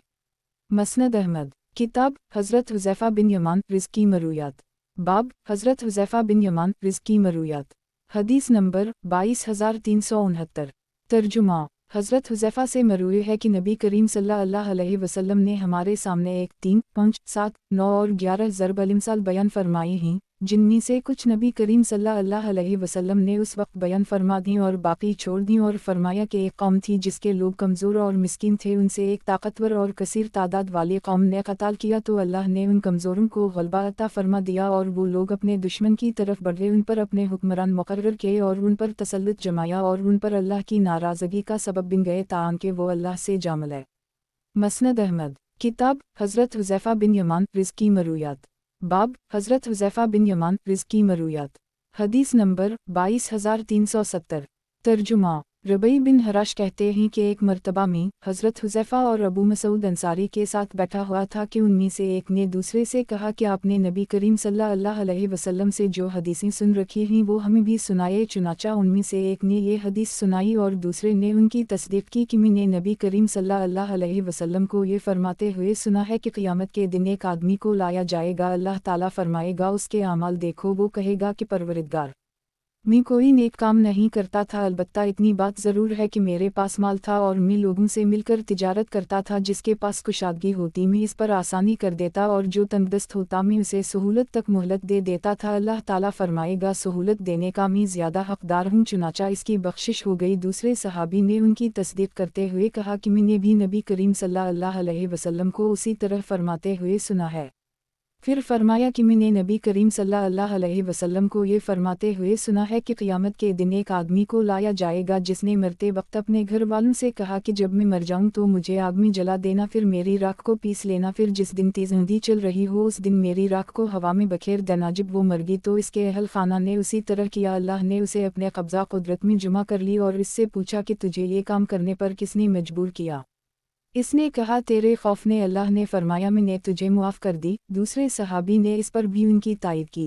मसनद अहमद। किताब हज़रत हुज़ैफ़ा बिन यमान रिज़्की मरूयात। बाब हज़रत हुज़ैफ़ा बिन यमान रिज़्की मरूयात। हदीस नंबर 22369। तर्जुमा हज़रत हुज़ैफ़ा से मरूए है कि नबी करीम सल्लल्लाहु अलैहि वसल्लम ने हमारे सामने 1, 3, 5, 7, 9 और 11 ज़रब अल-इमसाल बयान फरमाए हैं, जिनमें से कुछ नबी करीम सल्लल्लाहु अलैहि वसल्लम ने उस वक्त बयान फरमा दी और बाकी छोड़ दी। और फरमाया कि एक कौम थी जिसके लोग कमज़ोर और मिस्कीन थे, उनसे एक ताकतवर और कसीर तादाद वाली कौम ने क़ताल किया तो अल्लाह ने उन कमज़ोरों को ग़लबा अता फरमा दिया और वो लोग अपने दुश्मन की तरफ बढ़े, उन पर अपने हुक्मरान मुक़र्रर किए और उन पर तसल्लुत जमाया और उन पर अल्लाह की नाराज़गी का सबब बन गए तान के वो अल्लाह से जा मिले। मसनद अहमद। किताब हज़रत हुज़ैफ़ा बिन यमान रिज़्की मरूयात। बाब हज़रत हुज़ैफ़ा बिन यमान रिज़्की मरूयात। हदीस नंबर 22370। तर्जुमा रबई बिन हराश कहते हैं कि एक मर्तबा में हज़रत हुज़ैफ़ा और अबू मसूद अंसारी के साथ बैठा हुआ था कि उनमें से एक ने दूसरे से कहा कि आपने नबी करीम सल्लल्लाहु अलैहि वसल्लम से जो हदीसें सुन रखी हैं वो हमें भी सुनाए। चुनाचा उनमें से एक ने ये हदीस सुनाई और दूसरे ने उनकी तस्दीक की कि मैंने नबी करीम सल्लल्लाहु अलैहि वसल्लम को ये फरमाते हुए सुना है कि क़यामत के दिन एक आदमी को लाया जाएगा, अल्लाह ताला फरमाएगा उसके आमाल देखो, वो कहेगा कि परवरिदगार, मैं कोई नेक काम नहीं करता था, अलबत्ता इतनी बात ज़रूर है कि मेरे पास माल था और मैं लोगों से मिलकर तिजारत करता था। जिसके पास कुशादगी होती मैं इस पर आसानी कर देता और जो तंदुरुस्त होता मैं उसे सहूलत तक मोहलत दे देता था। अल्लाह ताला फरमाएगा सहूलत देने का मैं ज़्यादा हक़दार हूँ, चुनाचा इसकी बख्शिश हो गई। दूसरे सहाबी ने उनकी तस्दीक करते हुए कहा कि मैंने भी नबी करीम सल्लल्लाहु अलैहि वसल्लम को उसी तरह फरमाते हुए सुना है। फिर फरमाया कि मैंने नबी करीम सल्लल्लाहु अलैहि वसल्लम को ये फरमाते हुए सुना है कि क़यामत के दिन एक आदमी को लाया जाएगा जिसने मरते वक्त अपने घर वालों से कहा कि जब मैं मर जाऊं तो मुझे आग में जला देना, फिर मेरी राख को पीस लेना, फिर जिस दिन तेज़ आंधी चल रही हो उस दिन मेरी राख को हवा में बखेर देना। जब वो मर गई तो इसके अहल खाना ने उसी तरह किया। अल्लाह ने उसे अपने कब्ज़ा कुदरत में जुमा कर ली और इससे पूछा कि तुझे ये काम करने पर किसने मजबूर किया। इसने कहा तेरे खौफ ने। अल्लाह ने फरमाया मैंने तुझे मुआफ़ कर दी। दूसरे सहाबी ने इस पर भी उनकी तायद की।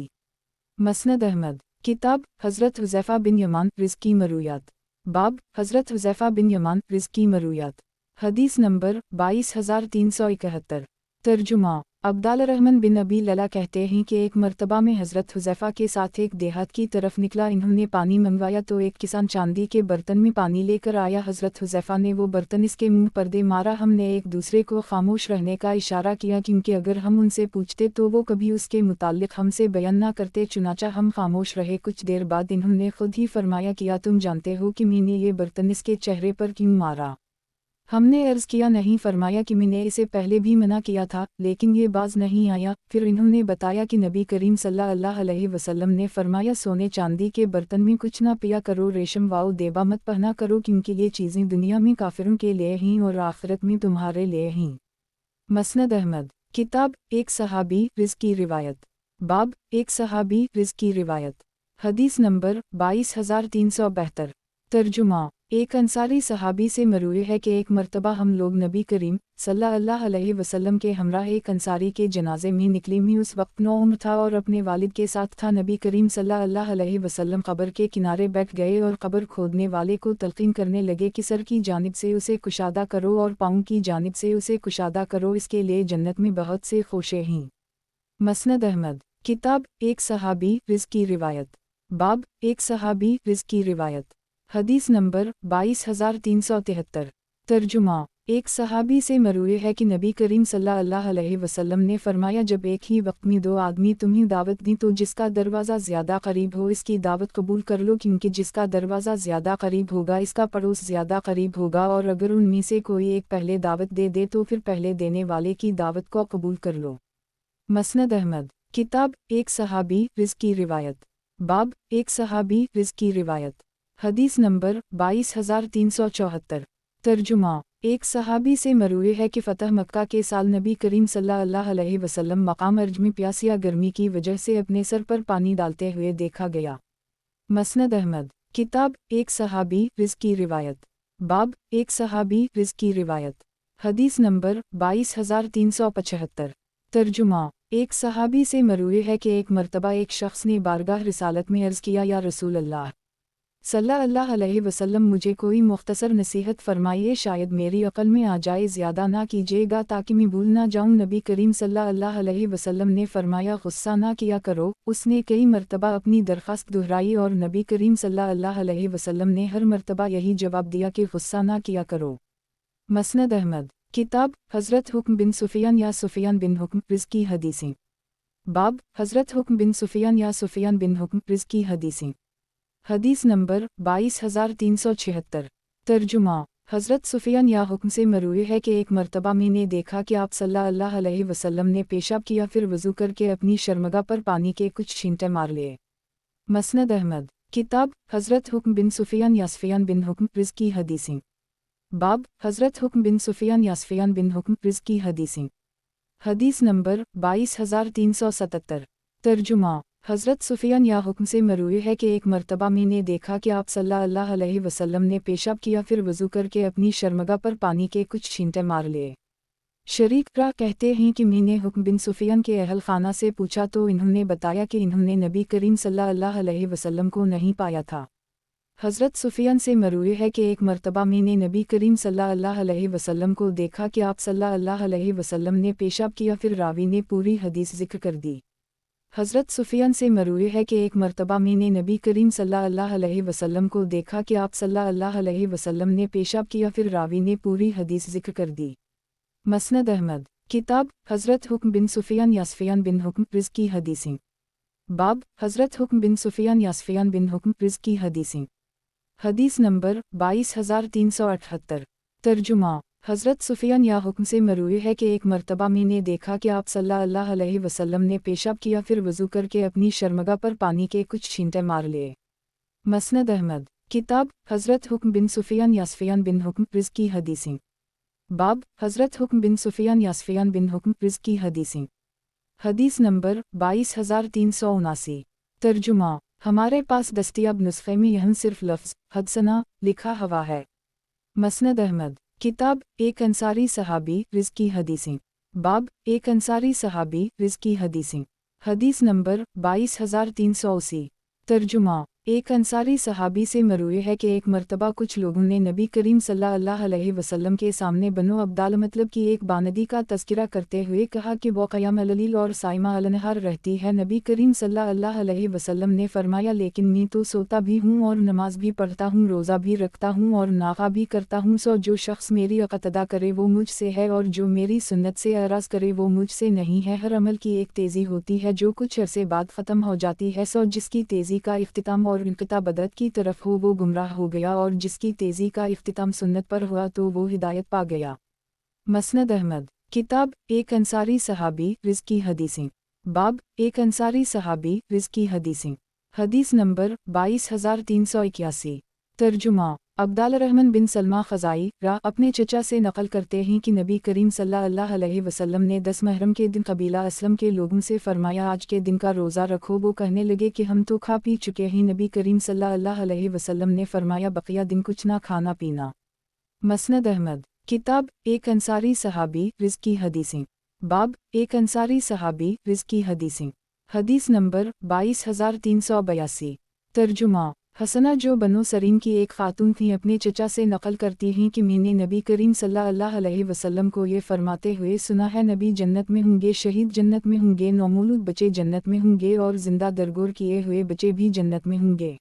मसनद अहमद। किताब हज़रत हुज़ैफ़ा बिन यमान रिज़्की मरूयात। बाब हज़रत हुज़ैफ़ा बिन यमान रिज़्की मरूयात। हदीस नंबर 22371। तर्जुमा अब्दाल रहमान बिन अबी लला कहते हैं कि एक मर्तबा में हज़रत हुज़ैफ़ा के साथ एक देहात की तरफ निकला। इन्होंने पानी मंगवाया तो एक किसान चांदी के बर्तन में पानी लेकर आया। हज़रत हुज़ैफ़ा ने वो बर्तन इसके मुंह पर दे मारा। हमने एक दूसरे को खामोश रहने का इशारा किया क्योंकि अगर हम उनसे पूछते तो वो कभी उसके मुताल्लिक़ हमसे बयान ना करते, चुनाचा हम खामोश रहे। कुछ देर बाद इन्होंने खुद ही फरमाया किया तुम जानते हो कि मैंने ये बर्तन इसके चेहरे पर क्यों मारा? हमने अर्ज़ किया नहीं। फरमाया कि मैंने इसे पहले भी मना किया था लेकिन ये बाज नहीं आया। फिर इन्होंने बताया कि नबी करीम सल्लल्लाहु अलैहि वसल्लम ने फरमाया सोने चांदी के बर्तन में कुछ ना पिया करो, रेशम वाओ देबा मत पहना करो क्योंकि ये चीज़ें दुनिया में काफिरों के लिए हैं और आखिरत में तुम्हारे लिए हैं। मसनद अहमद। किताब एक सहाबी रिज़्क़ की रिवायत। बाब एक सहाबी रिज़्क़ की रिवायत। हदीस नंबर 22372। तर्जुमा ایک انصاری صحابی سے مروی ہے کہ ایک مرتبہ ہم لوگ نبی کریم صلی اللہ علیہ وسلم کے ہمراہ ایک انصاری کے جنازے میں نکلی میں اس وقت 9 عمر تھا اور اپنے والد کے ساتھ تھا۔ نبی کریم صلی اللہ علیہ وسلم قبر کے کنارے بیٹھ گئے اور قبر کھودنے والے کو تلقین کرنے لگے کہ سر کی جانب سے اسے کشادہ کرو اور پاؤں کی جانب سے اسے کشادہ کرو، اس کے لیے جنت میں بہت سے خوشے ہیں۔ مسند احمد، کتاب ایک صحابی رزق کی روایت، باب ایک صحابی رزق کی روایت، حدیث نمبر 22373۔ ترجمہ، ایک صحابی سے مروی ہے کہ نبی کریم صلی اللہ علیہ وسلم نے فرمایا، جب ایک ہی وقت میں 2 آدمی تمہیں دعوت دیں تو جس کا دروازہ زیادہ قریب ہو اس کی دعوت قبول کر لو، کیونکہ جس کا دروازہ زیادہ قریب ہوگا اس کا پڑوس زیادہ قریب ہوگا، اور اگر ان میں سے کوئی ایک پہلے دعوت دے تو پھر پہلے دینے والے کی دعوت کو قبول کر لو۔ مسند احمد، کتاب ایک صحابی رزق کی روایت، باب ایک صحابی رزق کی روایت، حدیث نمبر 22374۔ ترجمہ، ایک صحابی سے مروی ہے کہ فتح مکہ کے سال نبی کریم صلی اللہ علیہ وسلم مقام ارج میں پیاس یا گرمی کی وجہ سے اپنے سر پر پانی ڈالتے ہوئے دیکھا گیا۔ مسند احمد، کتاب ایک صحابی رزق کی روایت، باب ایک صحابی رزق کی روایت، حدیث نمبر 22375۔ ترجمہ، ایک صحابی سے مروی ہے کہ ایک مرتبہ ایک شخص نے بارگاہ رسالت میں عرض کیا، یا رسول اللہ صلی اللہ علیہ وسلم، مجھے کوئی مختصر نصیحت فرمائیے، شاید میری عقل میں آ جائے، زیادہ نہ کیجیے گا تاکہ میں بھول نہ جاؤں۔ نبی کریم صلی اللہ علیہ وسلم نے فرمایا، غصہ نہ کیا کرو۔ اس نے کئی مرتبہ اپنی درخواست دہرائی اور نبی کریم صلی اللہ علیہ وسلم نے ہر مرتبہ یہی جواب دیا کہ غصہ نہ کیا کرو۔ مسند احمد، کتاب حضرت حکم بن سفیان یا سفیان بن حکم رزق کی حدیثیں، باب حضرت حکم بن سفیان یا سفیان بن حکم رزق کی حدیثیں، حدیث نمبر 22376۔ ترجمہ، حضرت سفیان یا حکم سے مروی ہے کہ ایک مرتبہ میں نے دیکھا کہ آپ صلی اللہ علیہ وسلم نے پیشاب کیا، پھر وضو کر کے اپنی شرمگاہ پر پانی کے کچھ چھینٹے مار لیے۔ مسند احمد، کتاب حضرت حکم بن سفیان یا سفیان بن حکم رزق کی حدیثیں، باب حضرت حکم بن سفیان یا سفیان بن حکم رزق کی حدیثیں، حدیث نمبر 22377۔ ترجمہ، حضرت سفیان یا حکم سے مروی ہے کہ ایک مرتبہ میں نے دیکھا کہ آپ صلی اللہ علیہ وسلم نے پیشاب کیا، پھر وضو کر کے اپنی شرمگاہ پر پانی کے کچھ چھینٹے مار لیے۔ شریک راہ کہتے ہیں کہ میں نے حکم بن سفیان کے اہل خانہ سے پوچھا تو انہوں نے بتایا کہ انہوں نے نبی کریم صلی اللہ علیہ وسلم کو نہیں پایا تھا۔ حضرت سفیان سے مروی ہے کہ ایک مرتبہ میں نے نبی کریم صلی اللہ علیہ وسلم کو دیکھا کہ آپ صلی اللہ علیہ وسلم نے پیشاب کیا، پھر راوی نے پوری حدیث ذکر کر دی۔ حضرت سفیان سے مروی ہے کہ ایک مرتبہ میں نے نبی کریم صلی اللہ علیہ وسلم کو دیکھا کہ آپ صلی اللہ علیہ وسلم نے پیشاب کیا، پھر راوی نے پوری حدیث ذکر کر دی۔ مسند احمد، کتاب حضرت حکم بن سفیان یا سفیان بن حکم رزق کی حدیثیں، باب حضرت حکم بن سفیان یا سفیان بن حکم رزق کی حدیثیں، حدیث نمبر 22378۔ ترجمہ، حضرت سفیان یا حکم سے مروی ہے کہ ایک مرتبہ میں نے دیکھا کہ آپ صلی اللہ علیہ وسلم نے پیشاب کیا، پھر وضو کر کے اپنی شرمگاہ پر پانی کے کچھ چھینٹے مار لیے۔ مسند احمد، کتاب حضرت حکم بن سفیان یا سفیان بن حکم رزق کی حدیثیں، باب حضرت حکم بن سفیان یا سفیان بن حکم رزق کی حدیثیں، حدیث نمبر 22379۔ ترجمہ، ہمارے پاس دستیاب نسخے میں یہاں صرف لفظ حدثنا لکھا ہوا ہے۔ مسند احمد، کتاب ایک انصاری صحابی رزق کی حدیثیں، باب ایک انصاری صحابی رزق کی حدیثیں، حدیث نمبر 22380۔ ترجمہ، ایک انصاری صحابی سے مروی ہے کہ ایک مرتبہ کچھ لوگوں نے نبی کریم صلی اللہ علیہ وسلم کے سامنے بنو عبدال مطلب کی ایک باندی کا تذکرہ کرتے ہوئے کہا کہ وہ قیام اللیل اور صائمہ النہار رہتی ہے۔ نبی کریم صلی اللہ علیہ وسلم نے فرمایا، لیکن میں تو سوتا بھی ہوں اور نماز بھی پڑھتا ہوں، روزہ بھی رکھتا ہوں اور ناغہ بھی کرتا ہوں، سو جو شخص میری اقتدا کرے وہ مجھ سے ہے اور جو میری سنت سے اعراض کرے وہ مجھ سے نہیں ہے۔ ہر عمل کی ایک تیزی ہوتی ہے جو کچھ عرصے بعد ختم ہو جاتی ہے، سو جس کی تیزی کا اختتام اور انقطاع بدعت کی طرف ہو وہ گمراہ ہو گیا، اور جس کی تیزی کا اختتام سنت پر ہوا تو وہ ہدایت پا گیا۔ مسند احمد، کتاب ایک انصاری صحابی رزق کی حدیثیں، باب ایک انصاری صحابی رزق کی حدیثیں، حدیث نمبر 22381۔ ترجمہ عبدالرحمن بن سلمہ خزائی اپنے چچا سے نقل کرتے ہیں کہ نبی کریم صلی اللہ علیہ وسلم نے 10 محرم کے دن قبیلہ اسلم کے لوگوں سے فرمایا آج کے دن کا روزہ رکھو۔ وہ کہنے لگے کہ ہم تو کھا پی چکے ہیں۔ نبی کریم صلی اللہ علیہ وسلم نے فرمایا بقیہ دن کچھ نہ کھانا پینا۔ مسند احمد کتاب ایک انصاری صحابی رزق کی حدیثیں باب ایک انصاری صحابی رزق کی حدیثیں حدیث نمبر 22382 ترجمہ حسنہ جو بنو سرین کی ایک خاتون تھیں اپنے چچا سے نقل کرتی ہیں کہ میں نے نبی کریم صلی اللہ علیہ وسلم کو یہ فرماتے ہوئے سنا ہے نبی جنت میں ہوں گے، شہید جنت میں ہوں گے، نومولود بچے جنت میں ہوں گے اور زندہ درگور کیے ہوئے بچے بھی جنت میں ہوں گے۔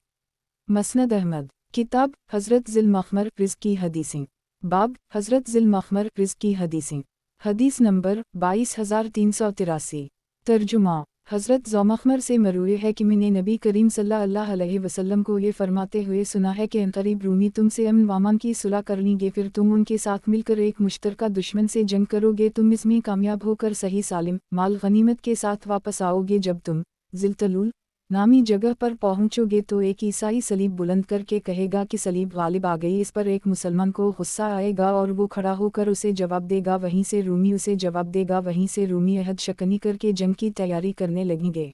مسند احمد کتاب حضرت ذی المخمر رزق کی حدیثیں باب حضرت ذی المخمر رزق کی حدیثیں حدیث نمبر 22383 ترجمہ حضرت ذوالمخمر سے مروی ہے کہ میں نے نبی کریم صلی اللہ علیہ وسلم کو یہ فرماتے ہوئے سنا ہے کہ عنقریب رومی تم سے امن وامان کی صلح کر لیں گے، پھر تم ان کے ساتھ مل کر ایک مشترکہ دشمن سے جنگ کرو گے، تم اس میں کامیاب ہو کر صحیح سالم مال غنیمت کے ساتھ واپس آؤ گے۔ جب تم ذلتلول نامی جگہ پر پہنچو گے تو ایک عیسائی صلیب بلند کر کے کہے گا کہ صلیب غالب آ گئی۔ اس پر ایک مسلمان کو غصہ آئے گا اور وہ کھڑا ہو کر اسے جواب دے گا، وہیں سے رومی اسے جواب دے گا، وہیں سے رومی عہد شکنی کر کے جنگ کی تیاری کرنے لگیں گے۔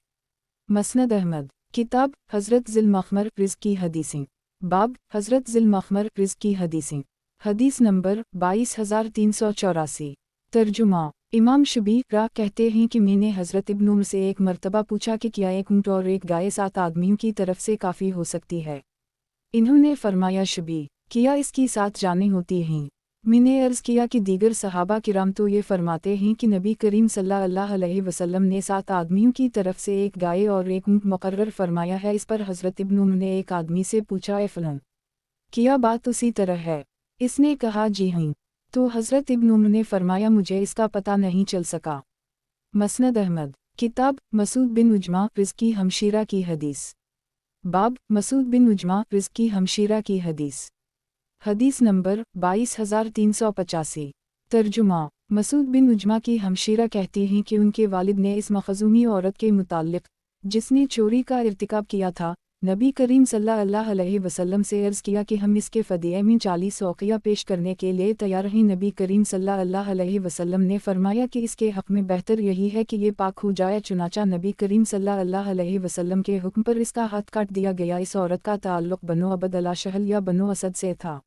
مسند احمد کتاب حضرت ذی المخمر رزق کی حدیثیں باب حضرت ذی المخمر رزق کی حدیثیں حدیث نمبر 22384 ترجمہ امام شبی کہتے ہیں کہ میں نے حضرت ابن عمر سے ایک مرتبہ پوچھا کہ کیا ایک اونٹ اور ایک گائے 7 آدمیوں کی طرف سے کافی ہو سکتی ہے؟ انہوں نے فرمایا شبی کیا اس کی 7 جانیں ہوتی ہیں؟ میں نے عرض کیا کہ دیگر صحابہ کرام تو یہ فرماتے ہیں کہ نبی کریم صلی اللہ علیہ وسلم نے 7 آدمیوں کی طرف سے ایک گائے اور ایک اونٹ مقرر فرمایا ہے۔ اس پر حضرت ابن عمر نے ایک آدمی سے پوچھا اے فلاں کیا بات اسی طرح ہے؟ اس نے کہا جی ہاں۔ تو حضرت ابن عمر نے فرمایا مجھے اس کا پتہ نہیں چل سکا۔ مسند احمد کتاب مسعود بن عجمہ رزق کی ہمشیرہ کی حدیث باب مسعود بن عجمہ رزق کی ہمشیرہ کی حدیث حدیث نمبر 22385 ترجمہ مسعود بن عجمہ کی ہمشیرہ کہتی ہیں کہ ان کے والد نے اس مخزومی عورت کے متعلق جس نے چوری کا ارتکاب کیا تھا نبی کریم صلی اللہ علیہ وسلم سے عرض کیا کہ ہم اس کے فدیے میں 40 اوقیہ پیش کرنے کے لیے تیار ہیں۔ نبی کریم صلی اللہ علیہ وسلم نے فرمایا کہ اس کے حق میں بہتر یہی ہے کہ یہ پاک ہو جائے، چنانچہ نبی کریم صلی اللہ علیہ وسلم کے حکم پر اس کا ہاتھ کاٹ دیا گیا۔ اس عورت کا تعلق بنو عبد الاشہل یا بنو اسد سے تھا۔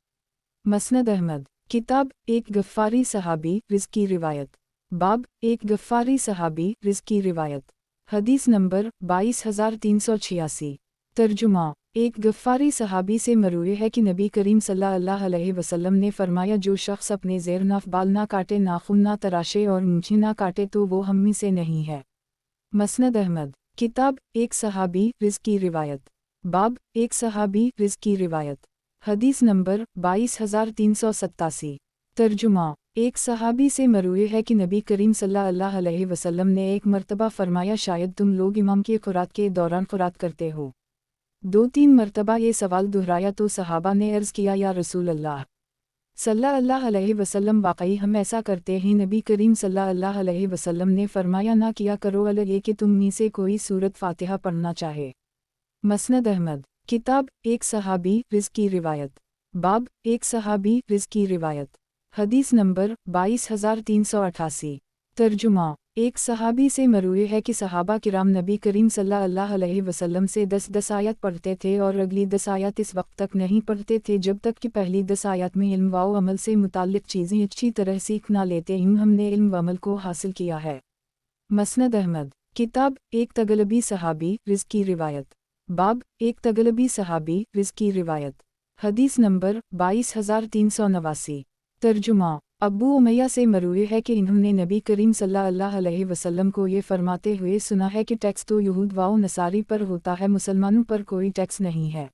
مسند احمد کتاب ایک غفاری صحابی رزق کی روایت باب ایک غفاری صحابی رزق کی روایت حدیث نمبر 22386 ترجمہ ایک غفاری صحابی سے مروی ہے کہ نبی کریم صلی اللہ علیہ وسلم نے فرمایا جو شخص اپنے زیر ناف بال نہ کاٹے، ناخن نہ تراشے اور مونچھیں نہ کاٹے تو وہ ہم میں سے نہیں ہے۔ مسند احمد کتاب ایک صحابی رزق کی روایت باب ایک صحابی رزق کی روایت حدیث نمبر 22387 ترجمہ ایک صحابی سے مروی ہے کہ نبی کریم صلی اللہ علیہ وسلم نے ایک مرتبہ فرمایا شاید تم لوگ امام کی خوراک کے دوران خوراک کرتے ہو۔ 2-3 مرتبہ یہ سوال دہرایا تو صحابہ نے عرض کیا یا رسول اللہ صلی اللہ علیہ وسلم واقعی ہم ایسا کرتے ہیں؟ نبی کریم صلی اللہ علیہ وسلم نے فرمایا نہ کیا کرو الگ یہ کہ تم میں سے کوئی سورت فاتحہ پڑھنا چاہے۔ مسند احمد کتاب ایک صحابی رزق کی روایت باب ایک صحابی رزق کی روایت حدیث نمبر 22388 ترجمہ ایک صحابی سے مروی ہے کہ صحابہ کرام نبی کریم صلی اللہ علیہ وسلم سے 10 آیات پڑھتے تھے اور اگلی 10 آیات اس وقت تک نہیں پڑھتے تھے جب تک کہ پہلی 10 آیات میں علم و عمل سے متعلق چیزیں اچھی طرح سیکھ نہ لیتے ہوں ہم نے علم و عمل کو حاصل کیا ہے۔ مسند احمد کتاب ایک تغلبی صحابی رزق کی روایت باب ایک تغلبی صحابی رزق کی روایت حدیث نمبر 22389 ترجمہ ابو امیہ سے مروی ہے کہ انہوں نے نبی کریم صلی اللہ علیہ وسلم کو یہ فرماتے ہوئے سنا ہے کہ ٹیکس تو یہود و نصاری پر ہوتا ہے، مسلمانوں پر کوئی ٹیکس نہیں ہے۔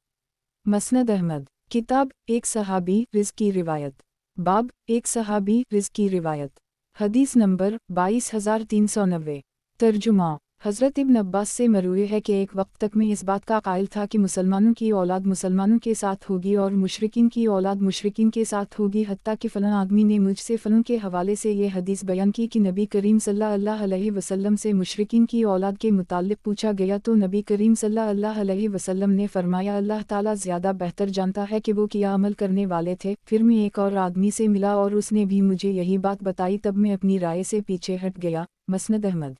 مسند احمد کتاب ایک صحابی رزق کی روایت باب ایک صحابی رزق کی روایت حدیث نمبر 22390 ترجمہ हज़रत इब्न अब्बास से मरवी है कि एक वक्त तक मैं इस बात का कायल था कि मुसलमानों की औलाद मुसलमानों के साथ होगी और मुशरिकीन की औलाद मुशरिकीन के साथ होगी, हत्ता कि फ़लाँ आदमी ने मुझसे फ़लाँ के हवाले से ये हदीस बयान की कि नबी करीम सल्लल्लाहु अलैहि वसल्लम से मुशरिकीन की औलाद के मुताल्लिक़ पूछा गया तो नबी करीम सल्लल्लाहु अलैहि वसल्लम ने फरमाया अल्लाह ताला ज़्यादा बेहतर जानता है कि वो क्या अमल करने वाले थे। फिर मैं एक और आदमी से मिला और उसने भी मुझे यही बात बताई, तब मैं अपनी राय से पीछे हट गया। मसनद अहमद।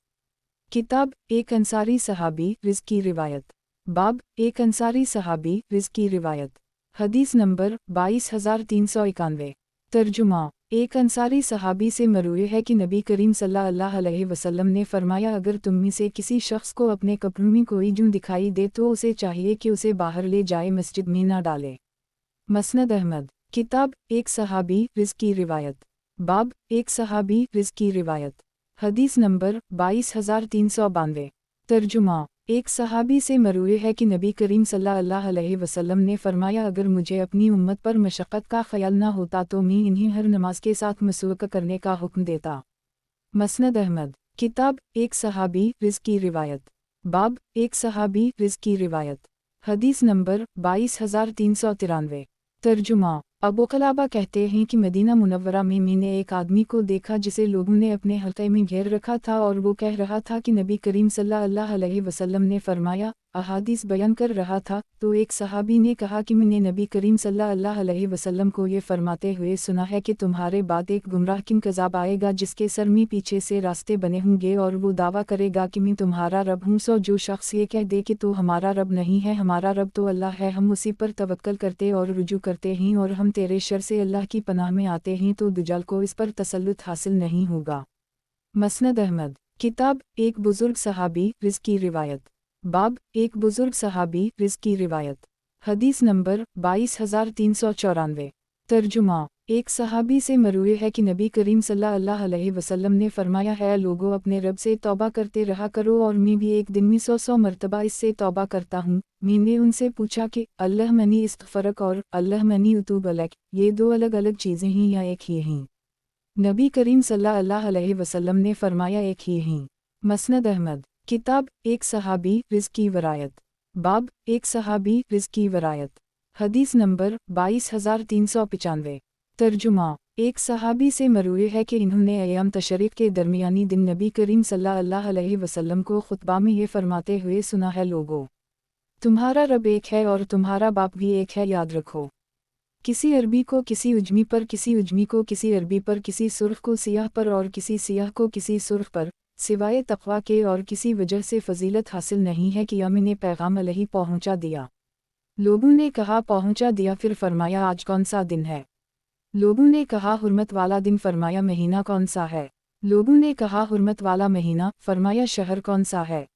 किताब एक अंसारी सहाबी रिज़्क़ की रिवायत। बाब एक अंसारी सहाबी रिज़्क़ की रिवायत। हदीस नंबर 22391। तर्जुमा एक अंसारी सहाबी से मरवी है कि नबी करीम सल्लल्लाहु अलैहि वसल्लम ने फरमाया अगर तुम में से किसी शख्स को अपने कपड़ों में कोई जुर्म दिखाई दे तो उसे चाहिए कि उसे बाहर ले जाए, मस्जिद में ना डाले। मसनद अहमद। किताब एक सहाबी रिज़्क़ की रिवायत। बाब एक सहाबी रिज़्क़ की रिवायत। हदीस नंबर 22392। तर्जुमा एक सहाबी से मरवी है कि नबी करीम सल्लल्लाहु अलैहि वसल्लम ने फरमाया अगर मुझे अपनी उम्मत पर मशक्क़त का ख्याल न होता तो मैं इन्हें हर नमाज के साथ मसरूक़ करने का हुक्म देता। मसनद अहमद। किताब एक सहाबी रिज़्क़ की रिवायत। बाब एक सहाबी रिज़्क़ की रिवायत। हदीस नंबर 22393। तर्जुमा अबू क़लाबा कहते हैं कि मदीना मुनव्वरा में मैंने एक आदमी को देखा जिसे लोगों ने अपने हल्के में घेर रखा था और वो कह रहा था कि नबी करीम सल्लल्लाहु अलैहि वसल्लम ने फरमाया, अहादीस बयान कर रहा था। तो एक सहाबी ने कहा कि मैंने नबी करीम सल्लल्लाहु अलैहि वसल्लम को ये फरमाते हुए सुना है कि तुम्हारे बाद एक गुमराह किन कज़ाब आएगा जिसके सर में पीछे से रास्ते बने होंगे और वो दावा करेगा कि मैं तुम्हारा रब हूँ। सो जो शख्स ये कह दे कि तो हमारा रब नहीं है, हमारा रब तो अल्लाह है, हम उसी पर तवक्कल करते और रुजू करते हैं और हम तेरे शर से अल्लाह की पनाह में आते हैं, तो दुजाल को इस पर तसल्लुत हासिल नहीं होगा। मसनद अहमद। किताब एक बुज़ुर्ग सहाबी रिज़्क़ की रिवायत। बाब एक बुज़ुर्ग सहाबी रिज़्क़ की रिवायत। हदीस नंबर 22394। तर्जुमा एक सहाबी से मरवी है कि नबी करीम सल्लल्लाहु अलैहि वसल्लम ने फरमाया है लोगों अपने रब से तौबा करते रहा करो और मैं भी एक दिन में 100 मरतबा इससे तौबा करता हूँ। मैंने उनसे पूछा कि अल्लाह मनी इस्तग़फ़रक और अल्लाह मनी उतूब अलैक, ये दो अलग अलग चीज़ें हैं या एक ही हैं? नबी करीम सल्लल्लाहु अलैहि वसल्लम ने फरमाया एक ही हैं। मसनद अहमद। किताब एक सहाबी रिज़्क़ की वरायत। बाब एक सहाबी रिज़्क़ की वरायत। हदीस नंबर 22395। तर्जुमा एक सहाबी से मरवी है कि इन्होंने अय्याम तशरीक़ के दरमियानी दिन नबी करीम सल्लल्लाहु अलैहि वसल्लम को खुतबा में ये फरमाते हुए सुना है लोगों, तुम्हारा रब एक है और तुम्हारा बाप भी एक है, याद रखो। किसी अरबी को किसी उजमी पर, किसी उजमी को किसी अरबी पर, किसी सुर्ख को सियाह पर और किसी सियाह को किसी सुर्ख पर, सिवाय तक़वा के और किसी वजह से फजीलत हासिल नहीं है कि मैंने पैगाम अलही पहुँचा दिया। लोगों ने कहा पहुँचा दिया, फिर फरमाया आज कौन सा दिन है? लोगों ने कहा हुर्मत वाला दिन, फरमाया महीना कौन सा है? लोगों ने कहा हुर्मत वाला महीना, फरमाया शहर कौन सा है?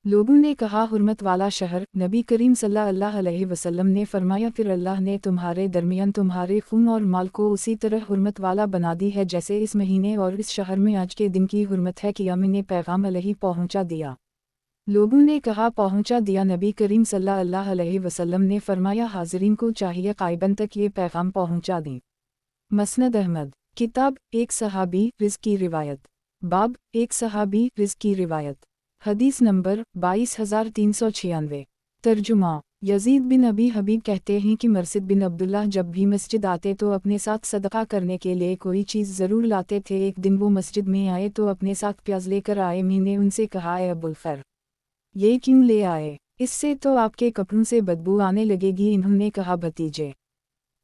लोगों ने कहा हुर्मत वाला शहर। नबी करीम सल्लल्लाहु अलैहि वसल्लम ने फरमाया फिर अल्लाह ने तुम्हारे दरमियान तुम्हारे खून और माल को उसी तरह हुर्मत वाला बना दी है जैसे इस महीने और इस शहर में आज के दिन की हुर्मत है कि मैंने पैगाम अलही पहुँचा दिया। लोगों ने कहा पहुँचा दिया। नबी करीम सल्लल्लाहु अलैहि वसल्लम ने फरमाया हाज़रीन को चाहिए क़ाइबन तक ये पैगाम पहुँचा दें। मसनद अहमद। किताब एक सहाबी रिज़्क़ की रिवायत। बाब एक सहाबी रिज़्क़ की रिवायत। हदीस नंबर 22396। तर्जुमा यजीद बिन अबी हबीब कहते हैं कि मरसिद बिन अब्दुल्लाह जब भी मस्जिद आते तो अपने साथ सदका करने के लिए कोई चीज़ ज़रूर लाते थे। एक दिन वो मस्जिद में आए तो अपने साथ प्याज लेकर आए। मैंने उनसे कहा ए अबुल खैर, ये क्यों ले आए? इससे तो आपके कपड़ों से बदबू आने लगेगी। इन्होंने कहा भतीजे,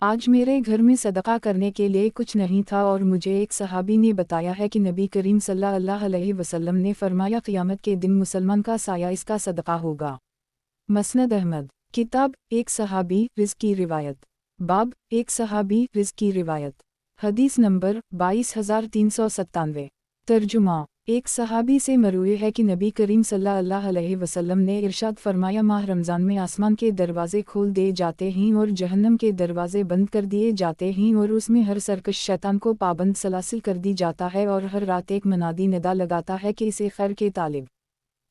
आज मेरे घर में सदका करने के लिए कुछ नहीं था और मुझे एक सहाबी ने बताया है कि नबी करीम सल्लल्लाहु अलैहि वसल्लम ने फरमाया क़यामत के दिन मुसलमान का साया इसका सदका होगा। मसनद अहमद। किताब एक सहाबी रिज़्क़ की रिवायत। बाब एक सहाबी रिज़्क़ की रिवायत। हदीस नंबर 22397। तर्जुमा एक सहाबी से मरवी है कि नबी करीम सल्लल्लाहु अलैहि वसल्लम ने इरशाद फरमाया माह रमज़ान में आसमान के दरवाज़े खोल दिए जाते हैं और जहन्नम के दरवाज़े बंद कर दिए जाते हैं और उसमें हर सरकश शैतान को पाबंद सलासिल कर दी जाता है और हर रात एक मनादी निदा लगाता है कि इसे खैर के तालिब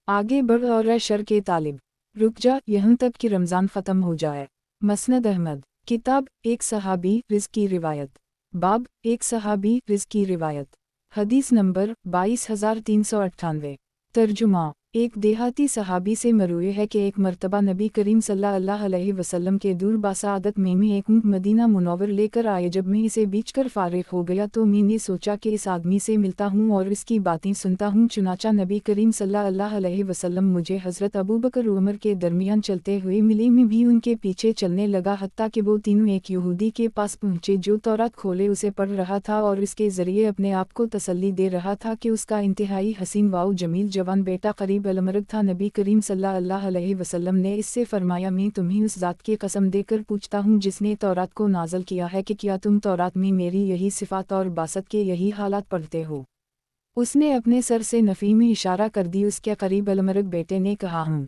आगे बढ़ और शर के तालिब रुक जा, यहाँ तक कि रमज़ान ख़त्म हो जाए। मसनद अहमद। किताब एक सहाबी रिज़्क़ की रिवायत। बाब एक सहाबी रिज़्क़ की रिवायत। हदीस नंबर 22398। तर्जुमा ایک دیہاتی صحابی سے مروی ہے کہ ایک مرتبہ نبی کریم صلی اللہ علیہ وسلم کے دور باسعادت میں ایک اونٹ مدینہ منور لے کر آئے۔ جب میں اسے بیچ کر فارغ ہو گیا تو میں نے سوچا کہ اس آدمی سے ملتا ہوں اور اس کی باتیں سنتا ہوں، چنانچہ نبی کریم صلی اللہ علیہ وسلم مجھے حضرت ابوبکر و عمر کے درمیان چلتے ہوئے ملے، میں بھی ان کے پیچھے چلنے لگا حتیٰ کہ وہ تینوں ایک یہودی کے پاس پہنچے جو تورات کھولے اسے پڑھ رہا تھا اور اس کے ذریعے اپنے آپ کو تسلی دے رہا تھا کہ اس کا انتہائی حسین و جمیل جوان بیٹا قریب الامرگ تھا۔ نبی کریم صلی اللہ علیہ وسلم نے اس سے فرمایا، میں تمہیں اس ذات کی قسم دے کر پوچھتا ہوں جس نے تورات کو نازل کیا ہے کہ کیا تم تورات میں میری یہی صفات اور باسط کے یہی حالات پڑھتے ہو؟ اس نے اپنے سر سے نفی میں اشارہ کر دی۔ اس کے قریب الامرگ بیٹے نے کہا، ہوں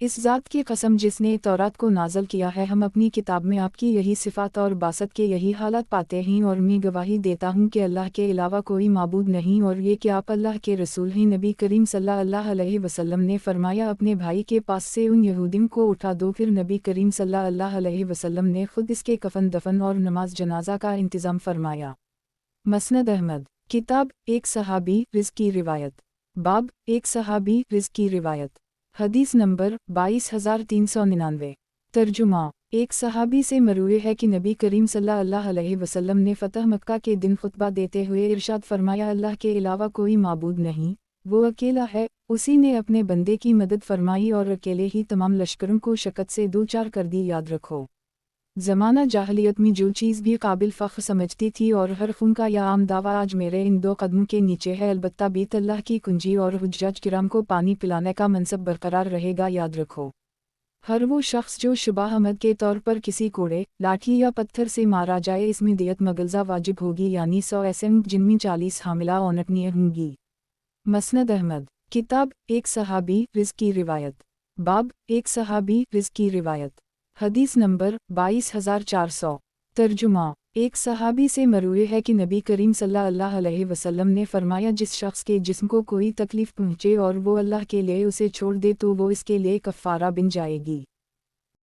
اس ذات کی قسم جس نے تورات کو نازل کیا ہے، ہم اپنی کتاب میں آپ کی یہی صفات اور باسط کے یہی حالات پاتے ہیں، اور میں گواہی دیتا ہوں کہ اللہ کے علاوہ کوئی معبود نہیں اور یہ کہ آپ اللہ کے رسول ہیں۔ نبی کریم صلی اللہ علیہ وسلم نے فرمایا، اپنے بھائی کے پاس سے ان یہودیوں کو اٹھا دو۔ پھر نبی کریم صلی اللہ علیہ وسلم نے خود اس کے کفن دفن اور نماز جنازہ کا انتظام فرمایا۔ مسند احمد، کتاب ایک صحابی رزق کی روایت، باب ایک صحابی رزق کی روایت، حدیث نمبر 22399۔ ترجمہ، ایک صحابی سے مروی ہے کہ نبی کریم صلی اللہ علیہ وسلم نے فتح مکہ کے دن خطبہ دیتے ہوئے ارشاد فرمایا، اللہ کے علاوہ کوئی معبود نہیں، وہ اکیلا ہے، اسی نے اپنے بندے کی مدد فرمائی اور اکیلے ہی تمام لشکروں کو شکست سے دوچار کر دی۔ یاد رکھو، زمانہ جاہلیت میں جو چیز بھی قابل فخر سمجھتی تھی اور ہر خون کا یا عام دعویٰ آج میرے ان دو قدموں کے نیچے ہے، البتہ بیت اللہ کی کنجی اور حجاج کرام کو پانی پلانے کا منصب برقرار رہے گا۔ یاد رکھو، ہر وہ شخص جو شبہ احمد کے طور پر کسی کوڑے، لاٹھی یا پتھر سے مارا جائے، اس میں دیت مغلظہ واجب ہوگی، یعنی 100 ایسے اونٹ جن میں 40 حاملہ اونٹنیاں ہوں گی۔ مسند احمد، کتاب ایک صحابی رزق کی روایت، باب ایک صحابی رزق کی روایت، حدیث نمبر 22400۔ ترجمہ، ایک صحابی سے مروی ہے کہ نبی کریم صلی اللہ علیہ وسلم نے فرمایا، جس شخص کے جسم کو کوئی تکلیف پہنچے اور وہ اللہ کے لیے اسے چھوڑ دے تو وہ اس کے لیے کفارہ بن جائے گی۔